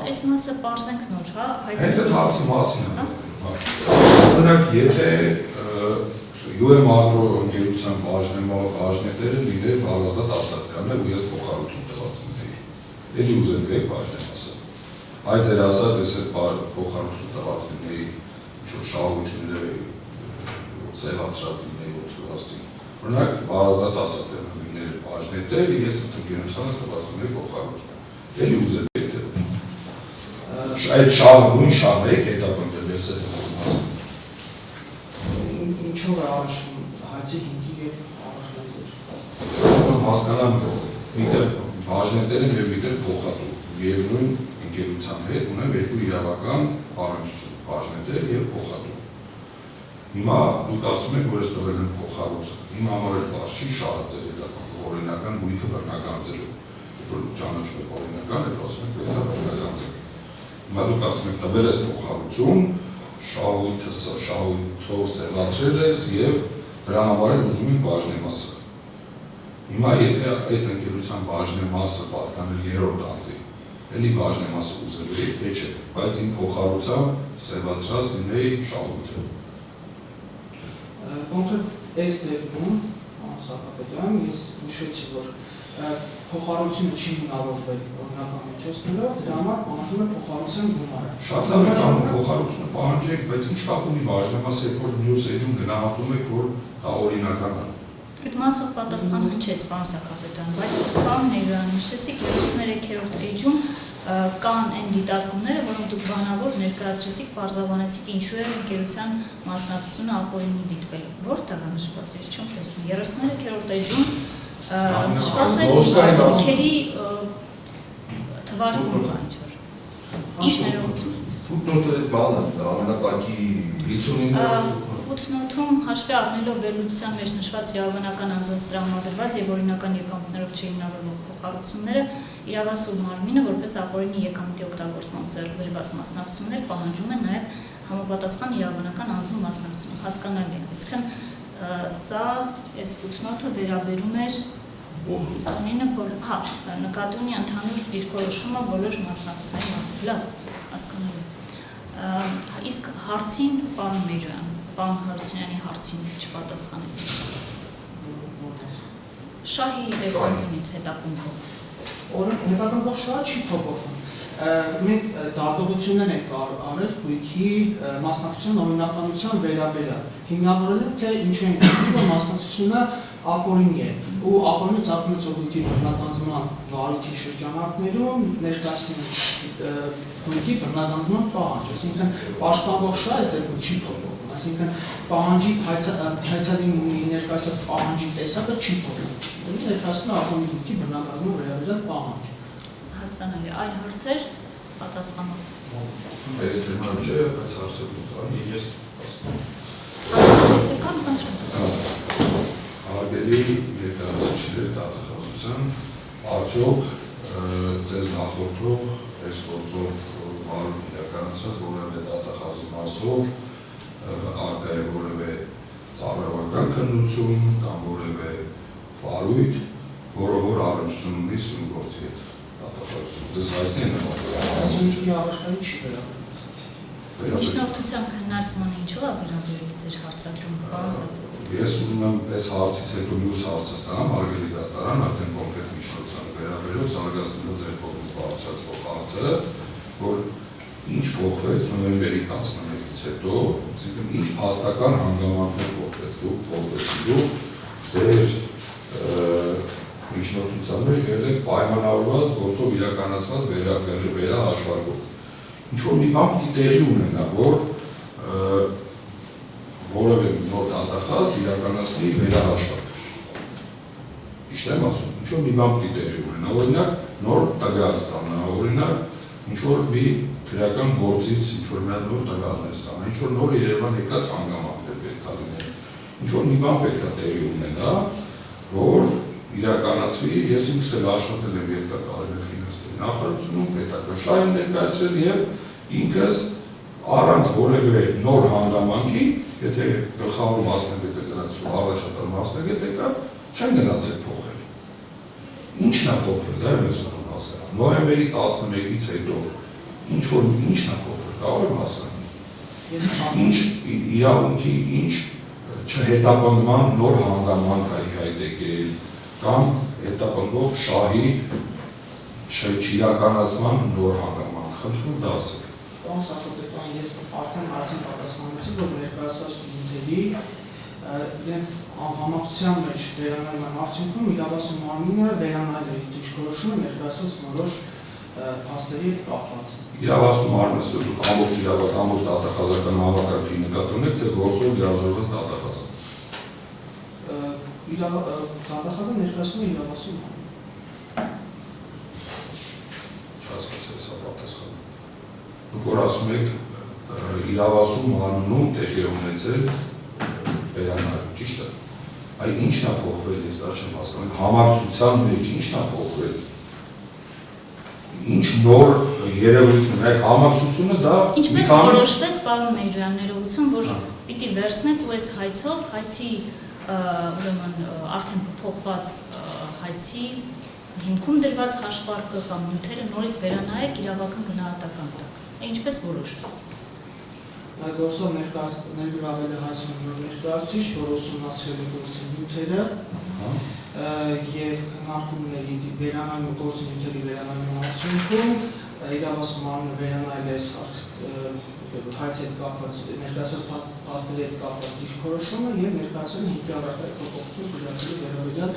Այս մասը պարզենք նոր, հա, հենց այդ հարցի մասին է։ Օրինակ, եթե UM Agro ընկերության բաժնետերը լիներ Հարազատ Արսակյանն ու ես փոխառություն տված եմ։ Էլի ուզենք եք բաժնեմասը։ Այդ ձեր ասած ես այդ փոխանցում տված լինեի ինչ-որ շահույթները սևացրած լինեի ոնցուղաստի։ Օրինակ բարձրատ ասատել լիներ բաժնետեր, ես ընկերությանը տված լինեի փոխանցում։ Էլի ուզել էի դեռ։ Այդ շահը նույն շահն եք հետապնդել ես այդ ասում։ Ինչով է արժում հայցի հիմքի և առարկայներ։ Հասկանամ միտեղ բաժնետեր են և միտեղ փոխատու և նույն ընկերության հետ ունեմ երկու իրավական առնչություն, բաժնետեր և փոխատու։ Հիմա դուք ասում եք, որ ես տվել եմ փոխառուցը, իմ համար էլ բաց չի շահը ձեր հետապնդում, օրինական գույքը բռնականձելու, որ ճանաչում եք օրինական, էլ ասում եք պետք է բռնականձել։ Հիմա դուք ասում եք տվել ես փոխառություն, շահույթով սևացրել ես և դրա համար էլ ուզում եք բաժնեմասը։ Հիմա եթե այդ ընկերության բաժնեմասը պատկանել երրորդ անձի, էլի բաժնեմասը ուզելու եք, թե չէ, բայց իմ փոխառությամբ սևացրած լինեի շահույթը։ Կոնկրետ այս դեպքում, Սահակապետյան, ես նշեցի, որ փոխառությունը չի հնարավորվել օրինական միջոցներով, դրա համար պահանջում է փոխառության գումարը։ Շատ լավ է փոխառությունը պահանջեք, բայց ինչ կապ ունի բաժնեմասը, երբ որ մյուս էջում գնահատում եք, որ դա օրինական է։ Այդ մասով պատասխան հնչեց, պարոն Սահակապետյան, բայց պարոն Նեյրան նշեցիք 33-րդ էջում կան այն դիտարկումները, որոնք դուք բանավոր ներկայացրեցիք, պարզաբանեցիք ինչու է ընկերության մասնակցությունը ապօրինի դիտվել։ Որտեղ է նշված, ես չեմ տեսնում։ 33-րդ էջում նշված է ովքերի թվարկումը ինչ-որ։ Ինչ ներողություն։ Ֆուտնոտը բանը, ամենատակի 59 Ֆուտնոթում հաշվի առնելով վերլուծության մեջ նշված իրավաբանական անձանց տրամադրված եւ օրինական եկամուտներով չհիմնավորվող փոխառությունները իրավասու մարմինը որպես ապօրինի եկամտի օգտագործմամբ ձեռք բերված մասնակցություններ պահանջում է նաեւ համապատասխան իրավաբանական անձու մասնակցություն։ Հասկանալի է։ Այսինքն սա այս ֆուտնոթը վերաբերում էր 59 նկատի ունի ընդհանուր դիրքորոշումը բոլոր մասնակցությունների մասին։ Լավ, հասկանալի։ Իսկ հարցին պարոն Մեջյան, պարոն Հարությունյանի հարցին չպատասխանեցիք։ Շահի տեսանկյունից հետապնդվող։ Հետապնդվող շահը չի փոփոխվում։ Մենք դատողություններ ենք արել գույքի մասնակցության օրինականության վերաբերյալ։ Հիմնավորել ենք, թե ինչու ենք ասում, որ մասնակցությունը ապօրինի է ու ապօրինի ծագումեցող գույքի բռնականձման վարույթի շրջանակներում ներկայացնում ենք գույքի բռնականձման պահանջ, այսինքն պաշտպանվող շահը այս դեպքում չի փոփոխվում, այսինքն պահանջի հայցադիմի ներկայացված պահանջի տեսակը չի փոփոխվում, ներկայացնում է ապօրինի գույքի բռնականձման վերաբերյալ պահանջ։ Հասկանալի, այլ հարցեր պատասխանող։ Այս թեման չէ, բայց հարցը դուք ես Հարցեր եթե կան, խնդրեմ։ Հարգելի ներկայացուցիչներ դատախազության, արդյոք ձեզ նախորդող այս գործով բարում իրականացած որևէ դատախազի մասով արկա է որևէ ծառայողական քննություն կամ որևէ վարույթ, որը որ առնչություն ունի սույն գործի հետ դատախազություն։ Ձեզ հայտնի է Այսինքն առարկային չի վերաբերվում։ Միջնորդության քննարկմանը ինչու է վերաբերել ձեր հարցադրումը, պարոն Սահակապետյան։ Ես ուզում եմ այս հարցից հետո մյուս հարցը ստանամ, հարգելի դատարան, արդեն կոնկրետ միջնորդությանը վերաբերելով զարգացնելով ձեր կողմից բարձրացվող հարցը, որ ինչ փոխվեց նոյեմբերի 11-ից հետո, այսինքն ինչ փաստական հանգամանքներ փոխվեցին դուք ձեր միջնորդության մեջ եղեք պայմանավորված գործով իրականացված վերահաշվարկով։ Ինչ-որ մի բան պիտի տեղի ունենա, որ որևէ նոր դատախազ իրականացնի վերահաշվարկ։ Ճիշտ եմ ասում, ինչ-որ մի բան պիտի տեղի ունենա, օրինակ նոր տվյալ ստանա, օրինակ ինչ-որ մի քրեական գործից ինչ-որ մի նոր տվյալներ ստանա, ինչ-որ նոր Երևան եկած հանգամանքներ պետք է լինեն, ինչ-որ մի բան պետք է տեղի ունենա, որ իրականացվի, ես ինքս էլ աշխատել եմ երկար տարիներ ֆինանսների նախարարությունում, պետական շահ եմ ներկայացրել և ինքս առանց որևէ նոր հանգամանքի, եթե գլխավոր մասնագետը դրանց առաջատար մասնագետ եկա, չեմ գնացել փոխել։ Ինչն է փոխվել, դա եմ ես ուզում հասկանալ։ Նոյեմբերի 11-ից հետո ինչ-որ ինչն է փոխվել, կարող եմ հասկանալ։ Ինչ իրավունքի, ինչ չհետապնդման նոր հանգամանք է հայտ եկել, կամ հետապնդվող շահի չիրականացման նոր հանգամանք։ Խնդրում դա ասեք։ Պարոն Սախոպետյան, ես արդեն հարցին պատասխանեցի, որ ներկայացված նյութերի իրենց համակցության մեջ վերանայման արդյունքում իրավասու մարմինը վերանայել է դիրքորոշումը ներկայացված որոշ փաստերի հետ կապված։ Իրավասու մարմինը դուք ամբողջ դատախազական համակարգի նկատում եք, թե գործով լիազորված դատախազը։ Դատախազը ներկայացնում է իրավասու մարմին։ Չհասկացա սա պատասխանը։ Դուք որ ասում եք իրավասու մարմնում տեղի ունեցել վերանայում, ճիշտ է։ Այ ինչն է փոխվել, ես դա չեմ հասկանում, համակցության մեջ ինչն է փոխվել։ Ինչ նոր երևույթն է, համակցությունը դա Ինչպես որոշվեց պարոն Մեյջյան ներողություն, որ պիտի վերցնեք ու այս հայցով, հայցի ուրեմն արդեն փոխված հայցի հիմքում դրված հաշվարկը կամ նյութերը նորից վերանայեք իրավական գնահատական տակ։ Ինչպես որոշվեց։ Գործով ներգրավել է հայցքննորդ ներկայացուցիչ, որ ուսումնասիրել է գործի նյութերը և քննարկումների վերանայում գործի նյութերի վերանայման արդյունքում իրավասու մարմինը վերանայել է հայցի հետ կապված ներկայացված փաստերի հետ կապված դիրքորոշումը և ներկայացրել է 500 փոփոխություն բաժանելու վերաբերյալ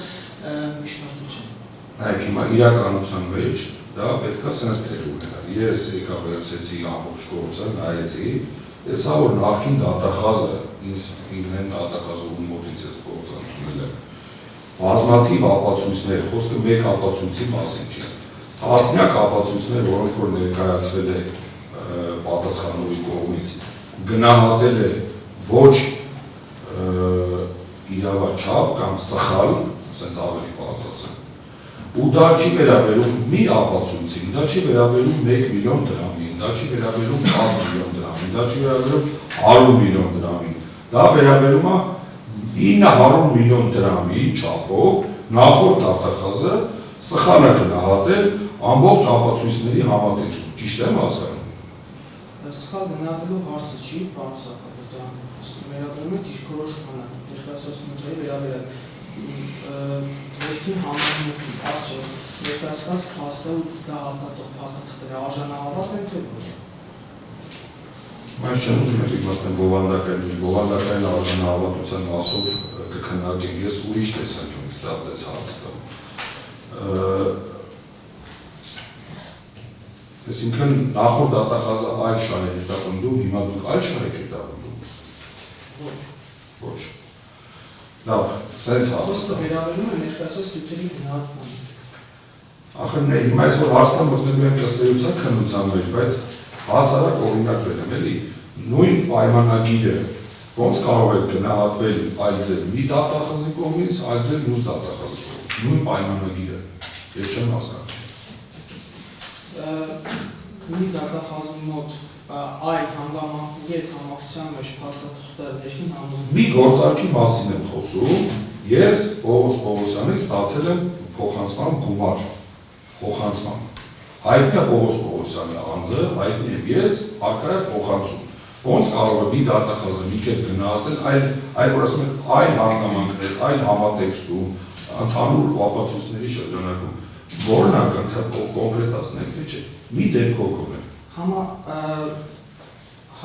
միջնորդություն։ Նայեք հիմա իրականության մեջ դա պետք է սենց տեղի ունենա։ Ես եկա վերցեցի ամբողջ գործը, նայեցի, տեսա որ նախկին դատախազը ինձ ինքնեն դատախազը ում մոտից ես գործը ընդունել եմ։ Բազմաթիվ ապացույցներ, խոսքը մեկ ապացույցի մասին չի։ Տասնյակ ապացույցներ, որոնք որ ներկայացվել է պատասխանողի կողմից, գնահատել է ոչ իրավաչափ կամ սխալ, ասենց ավելի բարձ ասեմ։ Ու դա չի վերաբերում մի ապացույցին, դա չի վերաբերում 1 միլիոն դրամին, դա չի վերաբերում 10 միլիոն դրամին, դա չի վերաբերում 100 միլիոն դրամին, դա վերաբերում է 900 միլիոն դրամի չափով նախորդ դատախազը սխալ է գնահատել ամբողջ ապացույցների համատեքստում, ճիշտ եմ ասում։ Սխալ գնահատելու հարցը չի, պարոն Սախոպետյան, վերաբերում է դիրքորոշմանը, ներկայացված նյութերի վերաբերյալ վերքին համաձայնություն, արդյոք ներկայացված փաստը ու դա հաստատող փաստաթղթերը արժանահավատ են թե ոչ։ Բայց չեմ ուզում եք մտնել բովանդակային արժանահավատության մասով կքննարկենք, ես ուրիշ տեսանկյունից դա ձեզ հարց տամ։ Այսինքն նախորդ դատախազը այլ շահեր էր տապնդում, հիմա դուք այլ շահեր եք տապնդում։ Ոչ։ Լավ, սենց հարց։ Խոսքը վերաբերում է ներկայացված նյութերի գնահատմանը։ Ախր հիմա այս որ հարցը մտնելու են ըստեյության քննության մեջ, բայց հասարակ օրինակ բերեմ, էլի, նույն պայմանագիրը ոնց կարող է գնահատվել այլ ձեր մի դատախազի կողմից, այլ ձեր մյուս դատախազի կողմից, նույն պայմանագիրը, ես չեմ հասկանում։ Մի դատախազի մոտ այլ հանգամանքների համակցության մեջ փաստաթղթը վերջին համոզում։ Մի գործարքի մասին եմ խոսում, ես Պողոս Պողոսյանից ստացել եմ փոխանցման գումար, փոխանցման։ Հայտնի է Պողոս Պողոսյանի անձը, հայտնի եմ ես, արկա է փոխանցում։ Ոնց կարող է մի դատախազը մի կերպ գնահատել, այլ որ ասում են այլ հանգամանքներ, այլ համատեքստում, ընդհանուր ապացույցների շրջանակում, որոնական թե կոնկրետացնենք թե չէ, մի դեպքով կոնենք։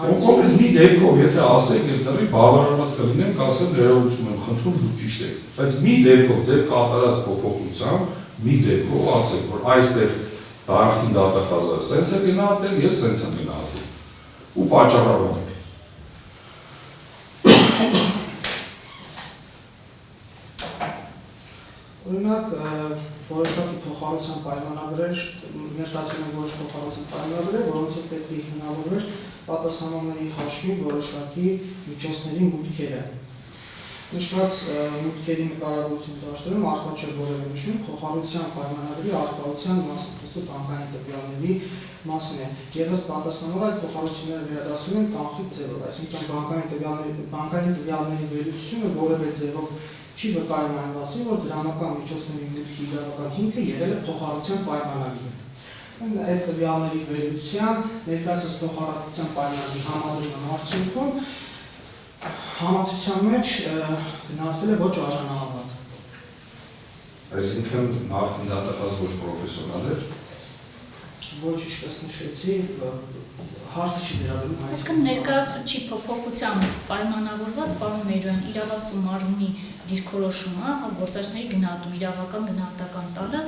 Կոնկրետ մի դեպքով, եթե ասենք, ես դեռ բավարարված կլինեմ, կասեմ ներողություն եմ խնդրում, դուք ճիշտ եք, բայց մի դեպքով ձեր կատարած փոփոխությամբ, մի դեպքով ասենք, որ այստեղ նախկին դատախազը սենց է գնահատել, ես սենց եմ գնահատել, ու պատճառաբան եք։ Օրինակ, որոշակի փոխառության պայմանագրեր, ներկայացվում են որոշ փոխառության պայմանագրեր, որոնցով պետք է հիմնավորվեր պատասխանողների հաշվի որոշակի միջոցների մուտքերը։ Նշված մուտքերի նկարագրություն դաշտերում առկա չէ որևէ նշում փոխառության պայմանագրի առկայության մասը, ըստ բանկային տվյալների մասն է։ Եվս պատասխանողը այդ փոխառությունները վերադասվում են կանխիկ ձևով, այսինքն բանկային տվյալների վերլուծությունը որևէ ձևով չի վկայում այն մասին, որ դրամական միջոցների մուտքի իրավական հիմքը եղել է փոխառության պայմանագիրը։ Այդ տվյալների վերլուծության ներկայացված փոխառության պայմանագրի համադրման արդյունքում համակցության մեջ գնահատվել է ոչ արժանահավատ։ Այսինքն նախկին դատախազը ոչ պրոֆեսիոնալ էր։ ոչ ինչպես նշեցի, հարցը չի վերաբերում այս։ Այսինքն ներկայացուցիչի փոփոխությամբ պայմանավորված պարոն Մերոյան իրավասու մարմնի դիրքորոշումը, գործարքների գնահատում, իրավական գնահատական տալը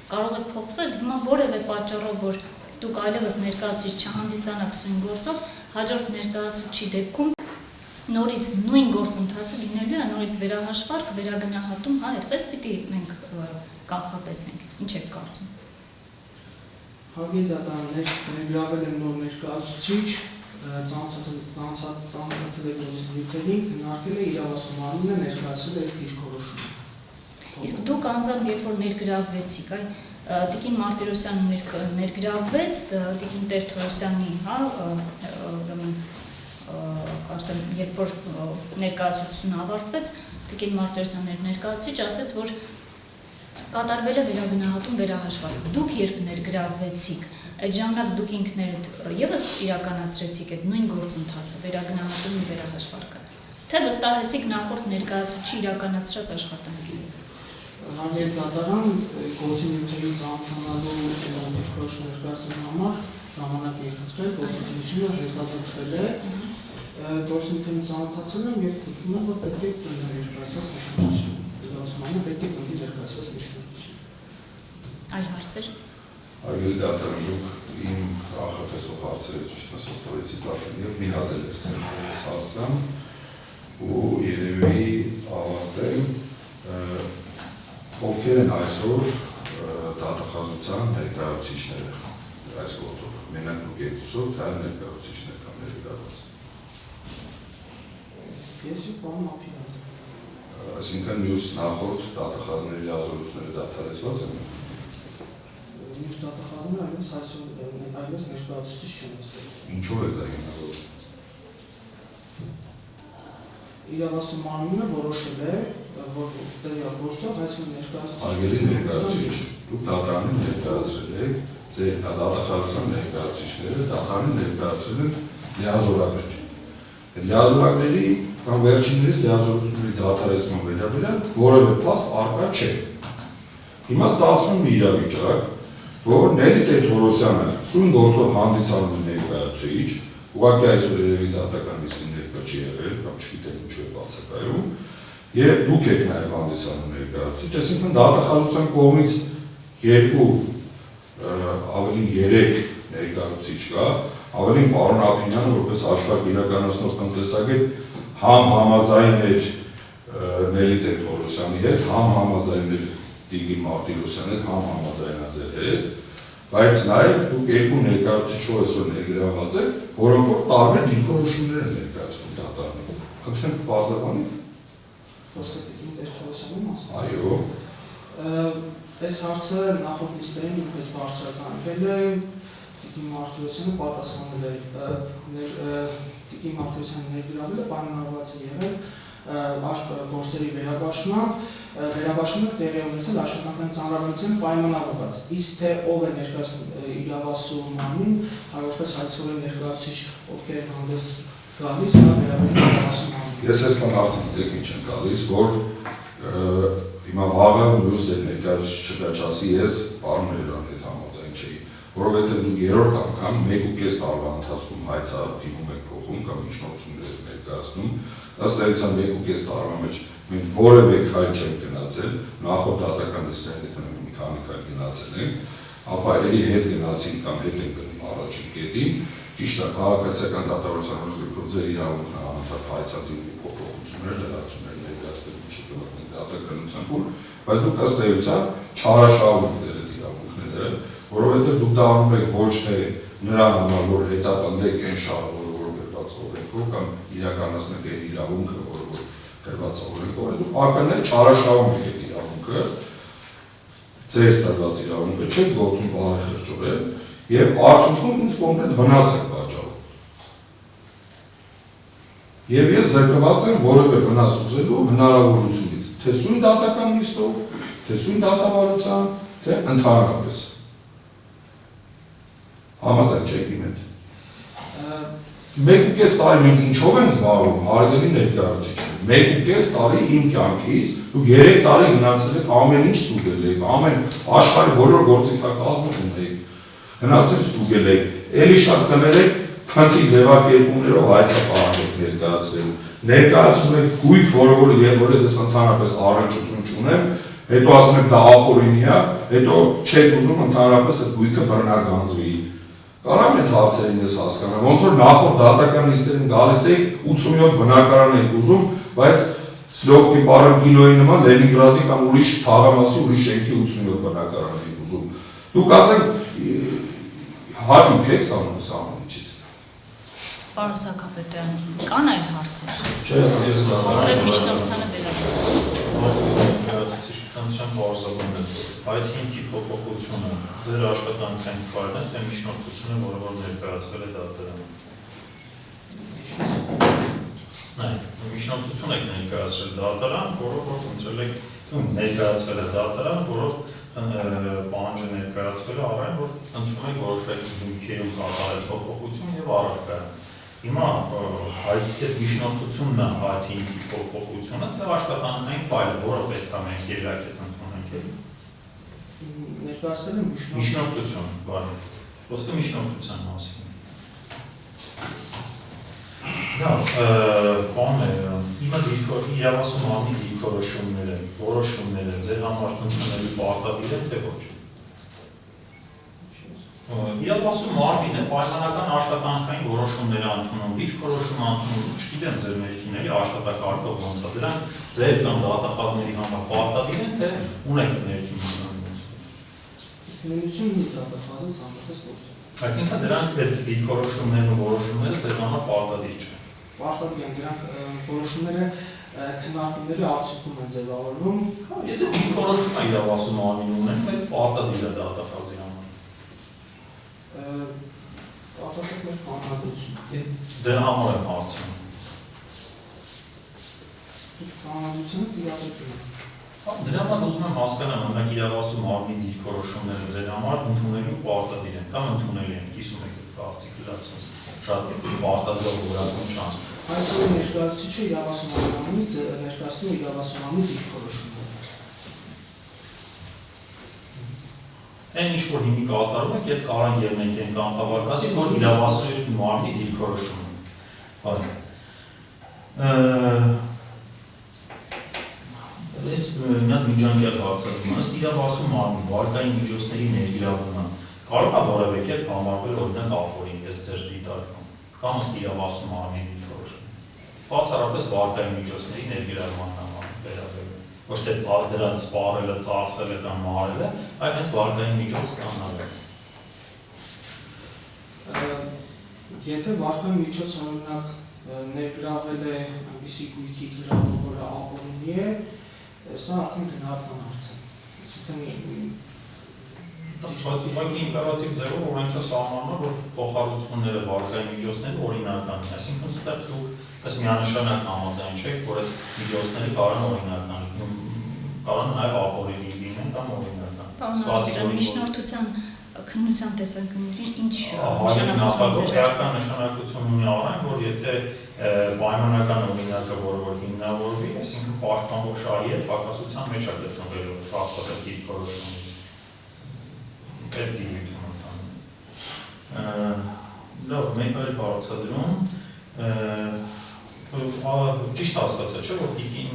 կարող է փոխվել հիմա որևէ պատճառով, որ դուք այլևս ներկայացուցիչ չհանդիսանաք սույն գործով, հաջորդ ներկայացուցիչի դեպքում նորից նույն գործընթացը լինելու է, նորից վերահաշվարկ, վերագնահատում, հա, այդպես պիտի մենք կանխատեսենք։ Ինչ եք կարծում։ Հարգելի դատարաններ, ներգրավել են նոր ներկայացուցիչ, ծանոթացել է գործընթացներին, քննարկել է իրավասու մարմինը, ներկայացրել է ըստ դիրքորոշումը։ Իսկ դուք անձամբ երբ որ ներգրավվեցիք, Տիկին Մարտիրոսյանը ներգրավվեց, Տիկին Տեր-Թորոսյանի, հա, ուրեմն կարծեմ, երբ որ ներկայացությունը ավարտվեց, Տիկին Մարտիրոսյանը ներկայացուցիչ ասաց, որ կատարվել է վերագնահատում, վերահաշվարկ։ Դուք երբ ներգրավվեցիք, այդ ժամանակ դուք ինքներդ ևս իրականացրեցիք այդ նույն գործընթացը, վերագնահատումն ու վերահաշվարկը, թե վստահեցիք նախորդ ներկայացուցչի իրականացրած աշխատանքին։ Հարգելի դատարան, գործի նյութերի ծանոթանալու դիրքորոշում ներկայացնելու համար ժամանակ է խնդրել, գործունեությունը հետաձգվել է, գործունեությունը ծանոթացել եմ և գտնում եմ, որ պետք է ներկայացված նշանակություն, իրավասու պետք է կնքի ներկայացված նշանակություն։ Այլ հարցեր։ Հարգելի դատարան, դուք իմ ախտեսող հարցերը ճիշտ ասած տվեցիք դատարան և մի հատ էլ ես հասցրամ ու երևի ավարտել ովքեր են այսօր դատախազության ներկայացուցիչները այս գործով, մենակ դուք երկուսով, թե այլ ներկայացուցիչներ կամ ներկայացված։ Ես ու պարոն Ափիլյանը։ Այսինքն մյուս նախորդ դատախազների լիազորությունները դադարեցված են։ Մյուս դատախազները այլևս ներկայացուցիչ չեն ստեղծել։ Ինչով է դա հիմնավոր։ Իրավասու մարմինը որոշել է, որ տեղյակ գործով այսօր ներկայացուցիչ։ Հարգելի ներկայացուցիչ, դուք դատարանին ներկայացրել եք, ձեր դատախազության ներկայացուցիչները դատարանին ներկայացրել են լիազորակներ։ Այդ լիազորակների կամ վերջիններից լիազորությունների դադարեցման վերաբերյալ որևէ փաստ առկա չէ։ Հիմա ստացվում է իրավիճակ, որ Նելի Տեր-Թորոսյանը սույն գործով հանդիսանում է ներկայացուցիչ, ուղղակի այսօր երևի դատական նիստին ներկա չի եղել, կամ չգիտեմ ինչու է բացակայում, և դուք եք նաև հանդիսանում ներկայացուցիչ, այսինքն դատախազության կողմից երկու ավելի 3 ներկայացուցիչ կա, ավելին պարոն Ափիլյանը որպես հաշվարկ իրականացնող տնտեսագետ համ համաձայն էր Նելի Տեր-Թորոսյանի հետ, համ համաձայն էր Տիկին Մարտիրոսյանի հետ, համ համաձայնած էր հետ, բայց նաև դուք երկու ներկայացուցիչով այսօր ներգրավված եք, որոնք որ տարբեր դիրքորոշումներ են ներկայացնում դատարանին։ Խնդրեմ բարձրաբանեք։ Խոսքը Տիկին Տեր-Թորոսյանի մասին։ Այո։ Այս հարցը նախորդ նիստերին նույնպես բարձրացանվել է, Տիկին Մարտիրոսյանը պատասխանել է, Տիկին Մարտիրոսյանը ներգրավել է, պայմանավորված է եղել գործերի վերաբաշխումը տեղի ունեցել աշխատանքային ծանրաբեռնության պայմանավորված, իսկ թե ով է ներկայացնում իրավասու մարմին, որպես հայցողի ներկայացուցիչ, ովքեր են հանդես գալիս, դա վերաբերում է իրավասու մարմին։ Ես այսքան հարցը գիտեք ինչ եմ գալիս, որ հիմա վաղը մյուս ձեր ներկայացուցիչ չկաչասի ես պարոն Մերոյանի հետ համաձայն չէի, որովհետև դուք երրորդ անգամ 1.5 տարվա ընթացքում հայցադիմում եք փոխում կամ միջնորդություններ եք ներկայացնում, ըստ էության 1.5 տարվա մեջ մենք որևէ քայլ չենք գնացել, նախորդ դատական նիստերից մի քանի քայլ գնացել ենք, ապա ելի հետ գնացինք կամ հետ ենք գնում առաջին կետին, ճիշտ է, քաղաքացիական դատավարության օրենսգրքով ձեր իրավունքն է անընդհատ հայցադիմի փոփոխություններ, լրացումներ ներկայացնել մինչև գտնենք դատականության փուլ, բայց դուք ըստ էության չարաշահում եք ձեր այդ իրավունքները, որովհետև դուք դա անում եք ոչ թե նրա համար, որ հետապնդեք այն շահը, որ գրված օրենքով կամ իրականացնեք այդ իրավունքը, որ գրված օրենքով, դուք ականել չարաշահում եք այդ իրավունքը, ձեր ստացված իրավունքը չեք գործում բարեխղճորեն և արդյունքում ինձ կոնկրետ վնաս եք պատճառում։ Եվ ես զրկված եմ որևէ վնաս ուզելու հնարավորությունից, թե սույն դատական նիստով, թե սույն դատավարության, թե ընդհանրապես։ Համաձայն չեք իմ հետ։ 1.5 տարի մենք ինչով ենք զբաղվում, հարգելի ներկայացուցիչներ, 1.5 տարի իմ կյանքից, դուք 3 տարի գնացել եք, ամեն ինչ ստուգել եք, ամեն աշխարհի բոլոր գործիքակազմը ունեք, Գնացել ստուգել եք, էլի շատ կներեք, քանքի ձևակերպումներով հայցապահանջեք ներկայացրել։ Ներկայացնում եք գույք, որը ես ընդհանրապես առնչություն չունեմ, հետո ասում եք դա ապօրինի է, հետո չեք ուզում ընդհանրապես այդ գույքը բռնագանձվի։ Կարամ այդ հարցերին ես հասկանամ, ոնց որ նախորդ դատական նիստերին գալիս եք 87 բնակարան եք ուզում, բայց Սլովկի Պարանգինոյի նման Լենինգրադի կամ ուրիշ թաղամասի ուրիշ շենքի 87 բնակարան եք ուզում։ Դուք ասենք հաճույք եք ստանում այս ամենից։ Պարոն Սաքապետյան, կան այլ հարցեր։ Չէ, ես Որովհետև միջնորդությանը Այս հիմքի փոփոխությունը ձեր աշխատանքային ֆայլն է, թե միջնորդությունը, որը որ ներկայացվել է դատարանում։ Միջնորդություն եք ներկայացրել դատարան, որով որ ընտրել եք ներկայացվել է դատարան, որով պահանջը ներկայացվել է առայն, որ ընտրում եք որոշակի հիմքերում կատարած փոփոխություն եւ առարկա։ Հիմա հայցի հետ միջնորդությունն է հայցի հիմքի փոփոխությունը, դա աշխատանքային ֆայլը, որը պետք է մենք ելակ հետ ընդունենք։ Ներկայացնել եմ միջնորդություն, բան։ Ոսկե միջնորդության մասին։ Լավ, բան է, հիմա իրավասու մարմնի որոշումները ձեր համար ընդունելու պարտադիր են, թե ոչ։ Իրավասու մարմինը պայմանական աշխատանքային որոշումներ ընդունում, դիրքորոշում ընդունում, չգիտեմ ձեր ներքինների աշխատակարգով ոնց է, դրանք ձեր կամ դատախազների համար պարտադիր են, թե ունեք ներքին Նույնությունն դատախազը ցանկացած գործ։ Այսինքն դրանք այդ դիրքորոշումներն ու որոշումները ձեր համար պարտադիր չեն։ Պարտադիր են, դրանք որոշումները քննարկումների արդյունքում են ձևավորվում։ Եթե դիրքորոշում է իրավասու մարմինը ունեն, այդ պարտադիր է դատախազի համար։ Արտասակ մեր կանոնադրություն։ Դրա համար եմ հարցնում։ Կանոնադրությունը տիրապետում է։ Դրա համար ուզում եմ հասկանամ, օրինակ իրավասու մարմնի դիրքորոշումները ձեր համար ընդունելու պարտադիր են կամ ընդունելի են, կիսում եք այդ կարծիքը լավ, շատ պարտադիր որակում չան։ Այսօր ներկայացուցիչը իրավասու մարմնի ներկայացնում է իրավասու մարմնի դիրքորոշումները։ Այն ինչ որ հիմի կատարում եք, այդ կարող ենք ելնենք այն կանխավարկածից, որ իրավասու մարմնի դիրքորոշումը։ Ես մի հատ միջանկյալ հարցադրում, ըստ իրավասու մարմնի վարկային միջոցների ներգրավման կարող է որևէ կերպ համարվել օրինակ ապօրին, ես ձեր դիտարկում, կամ ըստ իրավասու մարմնի դիրքորոշումը։ Բացառապես վարկային միջոցների ներգրավման համար վերաբերում։ Ոչ թե դրանց սպառելը, ծախսելը կամ մարելը, այլ հենց վարկային միջոց ստանալը։ Եթե վարկային միջոցը օրինակ ներգրավել է այնպիսի գույքի գրավող, որը ապօրինի է, սա արդեն գնահատման հարց է։ Ուղղակի իմպերատիվ ձևով օրենքը սահմանում է, որ փոխհարուցումները վարկային միջոցները օրինական են, այսինքն ստեղ դուք ըստ միանշանակ համաձայն չեք, որ այդ միջոցները կարող են օրինական, կարող են նաև ապօրինի լինեն կամ օրինական։ Պարոն Ասատրյան, միջնորդության քննության տեսանկյունից ինչ նշանակություն ունի առայն, որ եթե պայմանական օրինակը որ հիմնավորվի, այսինքն պաշտպանող շահի հետ պակասության մեջ է գտնվելու կախված այդ դիրքորոշումից։ Այդ դիրքորոշումը ընդհանուր։ Լավ, մեկ այլ հարցադրում, ճիշտ հասկացա, չէ՞ որ տիկին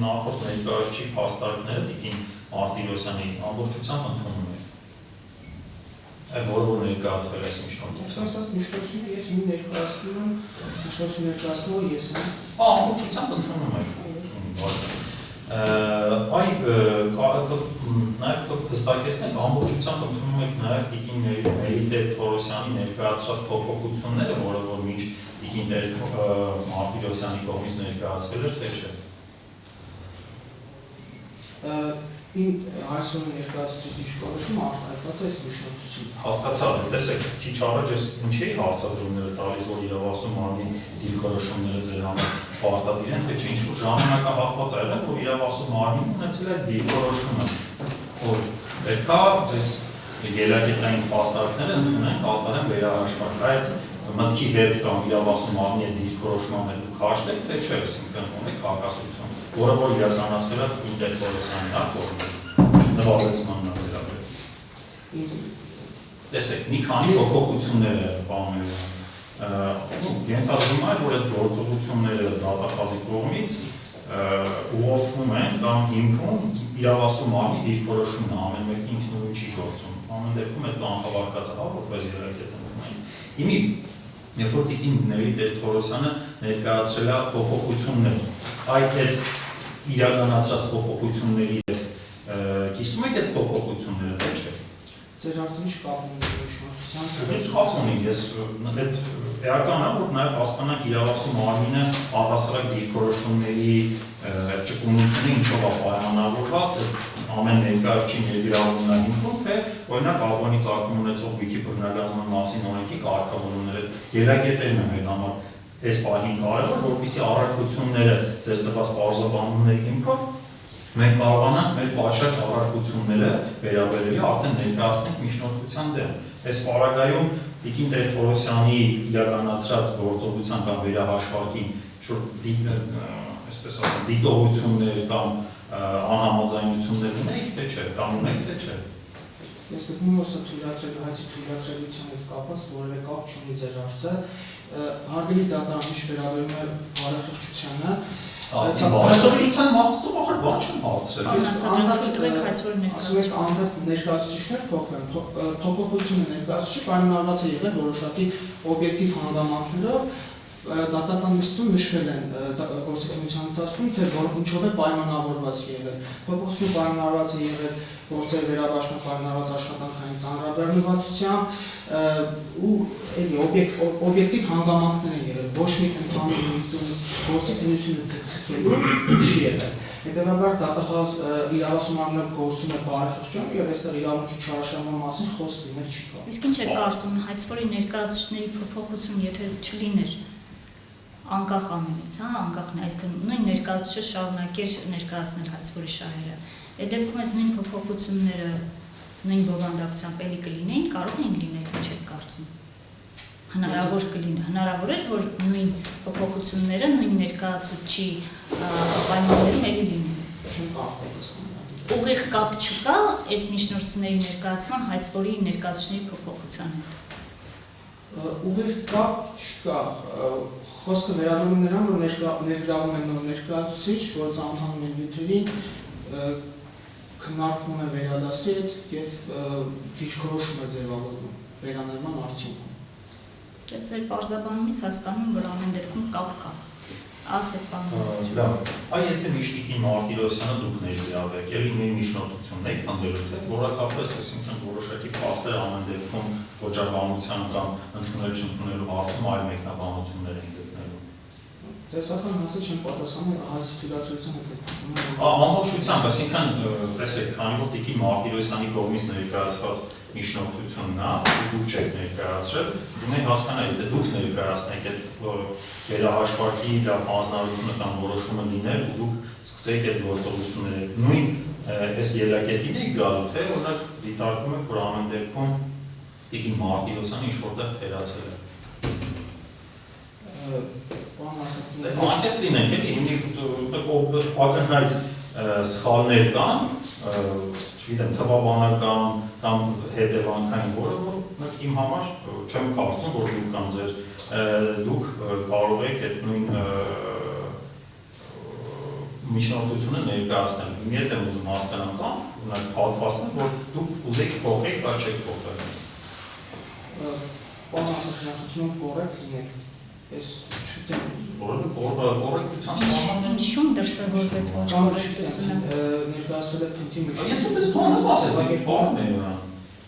նախորդ ներկայացուցիչ փաստարկները տիկին Մարտիրոսյանի ամբողջությամբ ընդունում է։ Որը որ ներկայացվել է միջնորդությամբ։ Ասած միջնորդությունը ես մի ներկայացնում եմ, միջնորդությունը ներկայացնողը ես եմ։ Ամբողջությամբ ընդունում եք։ Նաև հստակեցնենք, ամբողջությամբ ընդունում եք նաև տիկին Մերիտեր Թորոսյանի ներկայացրած փոփոխությունները, որը որ մինչ տիկին Մարտիրոսյանի կողմից ներկայացվել էր, թե չէ։ Այսօր ներկայացուցիչ դիրքորոշումը արտահայտված է այս միջնորդությունը։ Հասկացա, տեսեք, քիչ առաջ ես ինչի հարցադրումները տալիս, որ իրավասու մարմնի դիրքորոշումները ձեր համար պարտադիր են, թե չէ, ինչ-որ ժամանակահատված այլ է, որ իրավասու մարմինն ունեցել է դիրքորոշումը, որ պետք է այս ելակետային փաստարկները ընդունեն, կատարեն վերահաշվարկ։ Այդ մտքի հետ կամ իրավասու մարմնի դիրքորոշման հետ դուք հաշտեք, թե չէ, այսինքն ունեք հակասություն, որը որ իրականացվել է ինտերկոլոսյանի կողմից նվազեցման վերաբերյալ։ տեսեք, մի քանի փոփոխություններ է բաները։ Ենթադրում է, որ այդ գործողությունները դատախազի կողմից ուղղորդվում են կամ հիմքում իրավասու մարմնի դիրքորոշումն է, ամեն մեկը ինքնուրույն չի գործում։ Ամեն դեպքում այդ կանխավարկածը որպես ելակետ ընդունում են։ Հիմի երբ որ տիկին Նելի Տեր-Թորոսյանը ներկայացրել է փոփոխություններ, այդ իրականացրած փոփոխությունների հետ կիսում եք այդ փոփոխությունները, թե չէ։ Ձեր հարցին չկապ ունի Ինչ կապ ունի, ես էական է, որ նաև հասկանանք իրավասու մարմինը առհասարակ դիրքորոշումների ճկունությունը ինչով է պայմանավորված, ամեն ներկայացուցիչ ներգրավումն է հիմքում, թե օրինակ Ալբանի ծագում ունեցող վիքի բռնագազման մասին օրենքի կարգավորումները ելակետերն են մեր համար այս պահին կարևոր, որպեսզի առարկությունները ձեր տված պարզաբանումների հիմքով մենք կարողանանք մեր պատշաճ առարկությունները վերաբերելի արդեն ներկայացնենք միջնորդության դեմ։ Այս պարագայում Տիկին Տեր-Թորոսյանի իրականացրած գործողության կամ վերահաշվարկի այսպես ասեմ, դիտողություններ կամ անհամաձայնություններ ունենք, թե չէ, կամ ունենք, թե չէ։ Ես գտնում եմ, որ հայցի թույլատրելիության հետ կապված որևէ կապ չունի ձեր հարցը։ Հարգելի դատարան, ինչ վերաբերում է բարեխղճությանը, Բարեխղճության մաղթում ախր բան չեմ հարցրել։ Անդադ ներկայացուցիչներ փոխվեն, փոփոխությունը ներկայացուցիչ պայմանավորված է եղել որոշակի օբյեկտիվ հանգամանքներով, դատական նիստում նշվել են գործընկերության ընթացքում, թե ինչով է պայմանավորված եղել։ Փոփոխությունը պայմանավորված է եղել գործերի վերաբաշխման պայմանավորված աշխատանքային ծանրաբեռնվածությամբ ու օբյեկտիվ հանգամանքներ են եղել, ոչ մի ընդհանուր գործընկերությունը ցկցկելու չի եղել։ Հետևաբար դատախազ իրավասու մարմինը գործում է բարեխղճությամբ եւ այստեղ իրավունքի չարաշահման մասին խոսք լինել չի կարող։ Իսկ ինչ եք կարծում, հայցվորի ներկայացուցիչների փոփոխություն եթե չլիներ անկախ ամենից, հա, անկախն է, այսինքն նույն ներկայացուցիչը շարունակեր ներկայացնել հայցվորի շահերը։ Այդ դեպքում այս նույն փոփոխությունները նույն բովանդակությամբ էլի կլինեին, կարող էին լինել, ինչ եք կարծում։ Հնարավոր կլինի, հնարավոր էր, որ նույն փոփոխությունները նույն ներկայացուցիչի պայմաններում էլի լինեն։ Ուղիղ կապ չկա այս միջնորդությունների ներկայացման հայցվորի ներկայացուցիչների փոփոխության հետ։ Ուղիղ կապ չկա, խոսքը վերաբերում է նրան, որ ներգրավում են նոր ներկայացուցիչ, որ ծանոթանում են նյութերին, քննարկվում է վերադասի հետ եւ դիրքորոշում է ձևավորվում վերանայման արդյունքում։ Ձեր պարզաբանումից հասկանում եմ, որ ամեն դեպքում կապ կա։ Ասեք, պարոն Մեսրոպ։ Լավ, այ եթե Միշտիկին Մարտիրոսյանը դուք ներգրավեք, ելի նույն միջնորդությունն եք ընդդեմ, թե որակապես, այսինքն որոշակի փաստեր ամեն դեպքում ոչաբանության կամ ընդունել չընդունելու հարցում այլ մեկնաբանություններ են գտնելու։ Տեսական հարցը չեմ պատասխանել, հայցի թույլատրությունը կգտնվում է։ Ամբողջությամբ, այսինքն, տեսեք, քանի որ Տիկին Մարտիրոսյանի կողմից ներկայացված միջնորդությունն է, դուք չեք ներկայացրել, ուզում եմ հասկանալ, եթե դուք ներկայացնեք այդ վերահաշվարկի հանձնարարությունը կամ որոշումը լինել, ու դուք սկսեք այդ գործողությունները, նույն այս ելակետին եք գալու, թե օրինակ դիտարկում եք, որ ամեն դեպքում Տիկին Մարտիրոսյանը ինչ-որտեղ թերացել է։ Անկես լինենք, էլի, ակնհայտ սխալներ կան, չգիտեմ, թվաբանական կամ հետևանքային, որը իմ համար չեմ կարծում, որ դուք կամ դուք կարող եք այդ նույն միջնորդությունը ներկայացնել։ Իմ եմ ուզում հասկանամ կամ հատվածներ, որ դուք ուզեք փոխեք, բայց չեք փոխել։ Պարոն Ասատրյան, կորեկտ լինեք։ Ես չգիտեմ, կորեկտության սահմանները Ինչու՞մ դրսևորվեց ոչ կորեկտությունը։ ներկայացվել է փնթի միջնորդություն։ Ես եմ բանը ասել, բան է նա։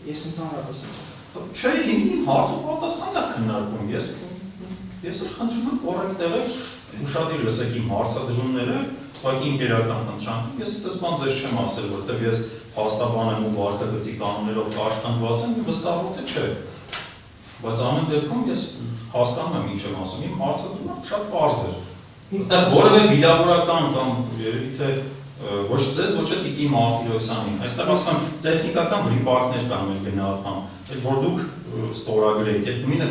Ես ընդհանրապես Չէ, իմ հարցու պատասխանն է քննարկում։ Ես խնդրում եմ կորեկտել ուշադիր լսեք իմ հարցադրումները, ուղղակի ինքերական խնդրանքում։ Ես այդպես բան ձեզ չեմ ասել, որովհետև ես փաստաբան եմ ու վարքագծի կանոններով կարգավորված եմ, վստահ չէ։ Բայց ամեն դեպքում ես հասկանում եմ ինչ եմ ասում, իմ հարցադրումը շատ պարզ էր։ Որտեղ որևէ վիրավորական կամ երևի թե ոչ ձեզ, ոչ էլ Տիկին Մարտիրոսյանին։ Այստեղ ասում եմ տեխնիկական վրիպարկներ կան մեր գնահատման, որ դուք ստորագրեք, այդ նույնը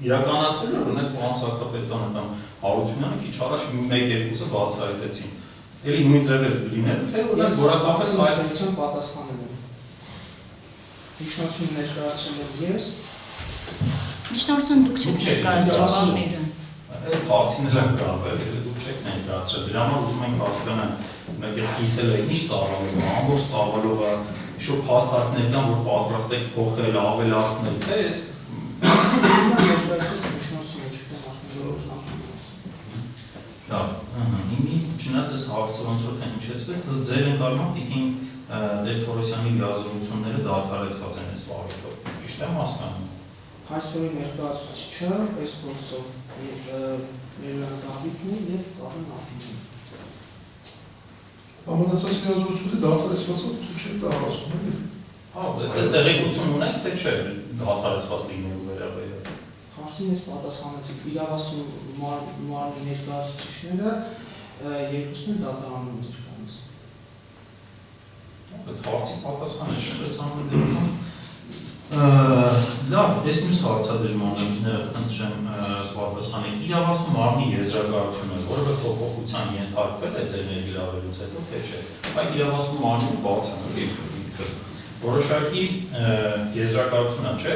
իրականացվել է, օրինակ պարոն Սահակապետյանը կամ Հարությունյանը քիչ առաջ 1-2-ը բացահայտեցին։ Էլի նույն ձևեր լինել, թե օրինակ որակապես այստեղից պատասխանել եմ։ Միջնորդություն ներկայացրել եմ ես։ Միջնորդություն դուք չեք ներկայացրել Վահմիրն։ Այդ հարցին էլ եմ գրավել, դուք չեք ներկայացրել։ Դրա համար ուզում ենք հասկանալ, մեկ էլ կիսել է ինչ ծավալում, ամբողջ ծավալողը շուտ փաստարկներ կան, որ պատրաստ եք փոխել, ավելացնել, թե էս Ներկայացրել միջնորդությունը չկա նախնջորոշ։ Լավ, իմի չնայած այս հարցը ոնց որ թե ինչեցվեց, ըստ ձեր ընկալման տիկին Տեր-Թորոսյանի լիազորությունները դադարեցված են այս վարույթով։ Ճիշտ եմ հասկանում։ Այսօրի ներկայացուցիչը այս գործով Մերոյան Դավիթն եւ Կարեն Աբիլյանը։ Ամենացած լիազորությունները դադարեցված են, դու չեք դա ասում էլի։ Հա, այս տեղեկություն ունենք, թե չէ, դադարեցված լինելու վերաբերյալ։ Հարցին ես պատասխանեցի, իրավասու մարմնի ներկայացուցիչները երկուսն են դատարանում ներկայացնում։ Այդ հարցի պատասխանը չկրեցանում դեպքում։ Լավ, ես մյուս հարցադրժմանությունները խնդրեմ պատասխանեք։ Իրավասու մարմնի եզրակացությունը որևէ փոփոխության ենթարկվել է ձեր ներգրավելուց հետո, թե չէ։ Այդ իրավասու մարմինը բաց է, որոշակի եզրակացությունը չէ,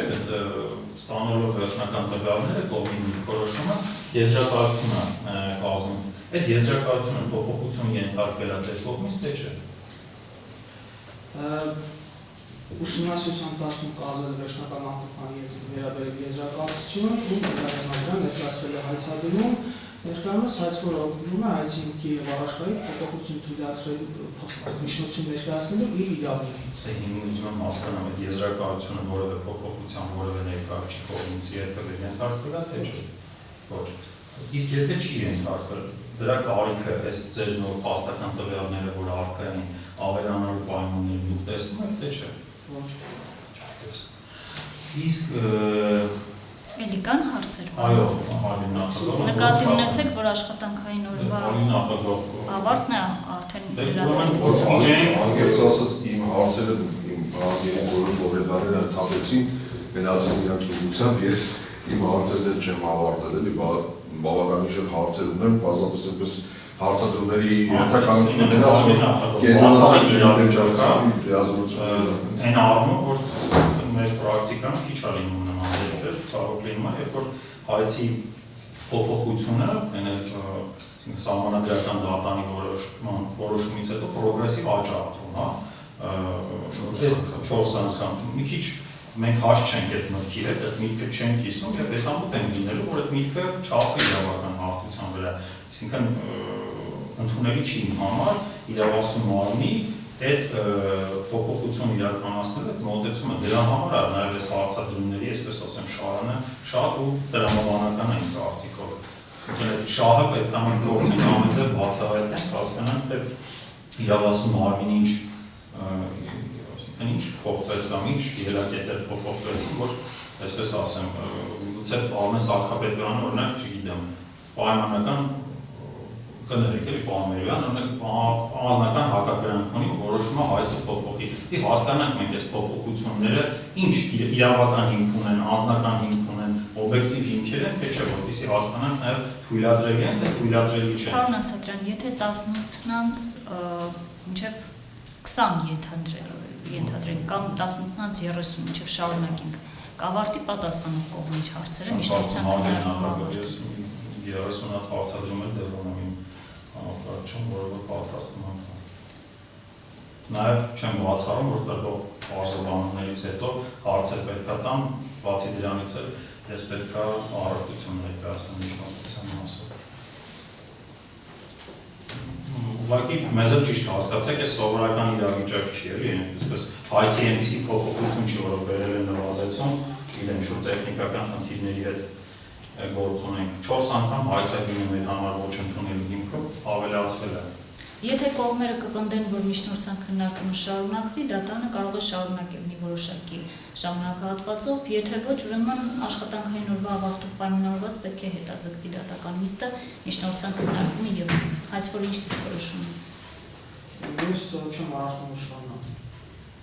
ստանալով վերջնական տվյալները կողմի որոշումը եզրակացություն է կազմում։ Այդ եզրակացությունը փոփոխություն ենթարկվել է ձեր կողմից, թե չէ։ Ուսումնասիրության տասնու կազել վերջնական անկրպանի վերաբերել եզրակացությունը ու ներկայացնական ներկայացվել է հայցագնում, ներկայումս հայց որ օգնում է հայցի հիմքի և առաջկայի փոփոխություն թույլատրելու միջնորդություն ներկայացնելու իր իրավունքից։ Հիմին ուզում եմ հասկանամ այդ եզրակացությունը որևէ փոփոխության, որևէ ներկայացուցիչ կողմից երբևէ ենթարկվել է, թե չէ։ Ոչ։ Իսկ եթե չի ենթարկվել, դրա կարիքը այս ձեր նոր փաստական տվյալները, որ առկա են ավելանալու պայմանները դուք տեսնում եք, թե չէ։ Ոչ։ Իսկ Էլի կան հարցեր։ այո, հալի նախագահ։ Նկատի ունեցեք, որ աշխատանքային օրվա ավարտն է արդեն գրացել։ Անկեղծ ասած իմ հարցերը իմ հարցերի որոշ օրենքները ընդհատեցին, գնացին իրանց ուղղությամբ, ես իմ հարցերը չեմ ավարտել, էլի բավականին շատ հարցեր ունեմ, բազմապես այնպես հարցադրումների ենթականությունը այն առումով, որ մեր պրակտիկան քիչ է լինում նման դեպքեր, ցավոք լինում է, երբ որ հայցի փոփոխությունը, սահմանադրական դատանի որոշումից հետո պրոգրեսիվ աճառթում, հա, 4 անգամ, մի քիչ մենք հաս չենք այդ մտքի հետ, այդ միտքը չենք կիսում եւ հետամուտ են լինելու, որ այդ միտքը չափի իրավական հաղթության վրա, այսինքն ընդունելի չի իմ համար իրավասու մարմնի այդ փոփոխություն իրականացնել այդ մոտեցումը դրա համար է նաեւ այս հարցադրումների, այսպես ասեմ, շարանը շատ ու դրամաբանական են կարծիքով։ Շահը պետք է մենք գործենք ամենձև բացահայտենք, հասկանանք, թե իրավասու մարմինի ինչ փոխվեց կամ ինչ ելակետեր փոխվեցին, որ այսպես ասեմ, գուցե Արմեն Սարգսապետյանը օրինակ, չգիտեմ, պայմանական կներեք էլի Պարմերյան, օրինակ անձնական հակակրանք ունի, որոշումը հայցը փոփոխի։ Դի հասկանանք մենք այս փոփոխությունները ինչ իրավական հիմք ունեն, անձնական հիմք ունեն, օբյեկտիվ հիմքեր են, թե չէ, որպեսզի հասկանանք նաև թույլատրելի են, թե թույլատրելի չեն։ Պարոն Ասատրյան, եթե 18-նից մինչև 20 ենթադրենք կամ 18-նից 30 մինչև շարունակենք, կավարտի պատասխանող կողմի հարցերը միջնորդության քննարկումը։ 30 հատ հարցադրում էլ դեռ ունեմ չեմ որը պատրաստ եմ անգամ։ Նաև չեմ բացառում, որ տրվող բարձրաբանումներից հետո հարցեր պետք է տամ, բացի դրանից էլ ես պետք է առողջություն ներկայացնեմ միջնորդության մասով։ Ուղղակի մեզ էլ ճիշտ հասկացեք, այս սովորական իրավիճակ չի էլի, այսպես հայցի այնպիսի փոփոխություն չի, որը բերել է նվազեցում, չգիտեմ, շուտ տեխնիկական խնդիրների հետ գործ ունենք 4 անգամ հայցագինը մեր համար ոչ ընդունելու հիմքով ավելացվել է։ Եթե կողմերը կպնդեն, որ միջնորդության քննարկումը շարունակվի, դատանը կարող է շարունակել մի որոշակի ժամանակահատվածով, եթե ոչ, ուրեմն աշխատանքային օրվա ավարտով պայմանավորված պետք է հետաձգվի դատական նիստը միջնորդության քննարկումը ևս, հայց որ ինչ դիրքորոշում է։ Ես չեմ առարկում որ շարունակվի։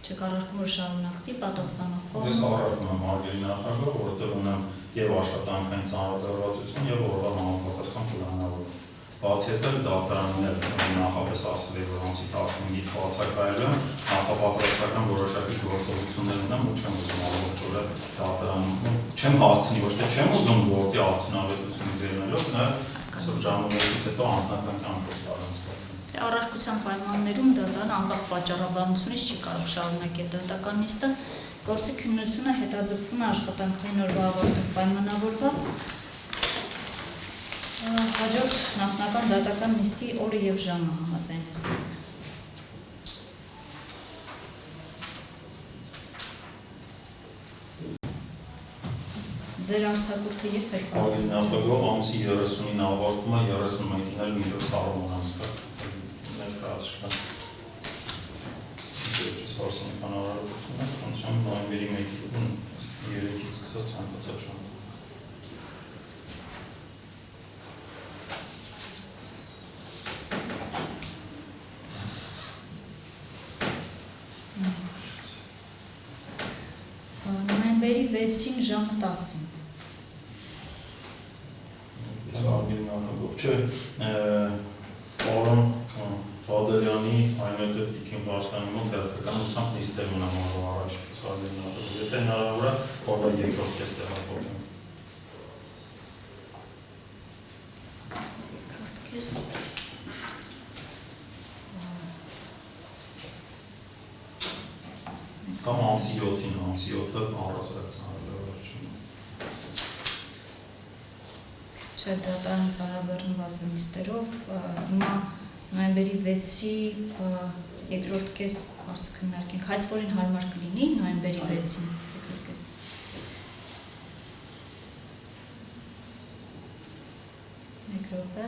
Չեք առարկում որ շարունակվի, պատասխանող կողմը։ Ես առարկում եմ Արգելի նախագահ, որովհետև ունեմ եւ աշխատանքային ծանրաբեռնվածություն եւ օրվա համապատասխան պլանավոր։ Բացի այդ դատարաններ նախապես ասել է, որ անցի 15-ից բացակայել են, նախապատրաստական որոշակի գործողություններ ունեմ, ու չեմ ուզում ամբողջ օրը դատարանում, չեմ հասցնի, ոչ թե չեմ ուզում գործի արդյունավետությունից ելնելով, նա ժամանակից հետո անձնական կյանքով տարանցվել։ Առարկության պայմաններում դատարանը անկախ պատճառաբանությունից չի կարող շարունակել դատական նիստը, գործի քննությունը հետաձգվում է աշխատանքային օրվա ավարտով պայմանավորված հաջորդ նախնական դատական նիստի օրը և ժամը համաձայնեցնել։ Ձեր արձակուրդը երբ եք Նախագահ ամսի 30-ին ավարտվում է 31-ին էլ միջոց հարում ամսկա ներկայացրել։ Չես հարսանեկան արարողություն է, կանչամ նոյեմբերի 3-ից սկսած ցանկացած ժամ։ Նոյեմբերի 6-ին ժամը 10-ին։ Իսկ արգելի նախագահ չէ, պարոն Բադալյանի, այնուհետև Տիկին Վարդանի մոտ հերթականությամբ նիստ է մնամալու առաջից արգելի նախագահ։ Եթե հնարավոր է, օրվա երկրորդ կես տեղափոխվենք։ Երկրորդ կես։ Կամ ամսի 7-ին, ամսի 7-ը առասարակցան հարավարություն։ Չէ, դատարանը ծանրաբեռնված է նիստերով, հիմա նոյեմբերի 6-ի երկրորդ կես հարցը քննարկենք, հայց որին հարմար կլինի նոյեմբերի 6-ին երկրորդ կես։ Մեկ րոպե։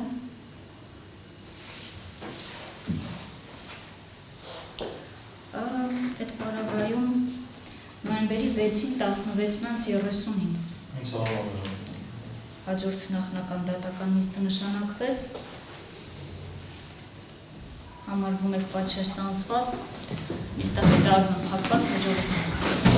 Այդ պարագայում նոյեմբերի 6-ին 16:35 Ինձ հարմար է։ հաջորդ նախնական դատական նիստը նշանակվեց, համարվում եք պատշաճ սանձված, նիստը հետարվում փակված հաջողություն։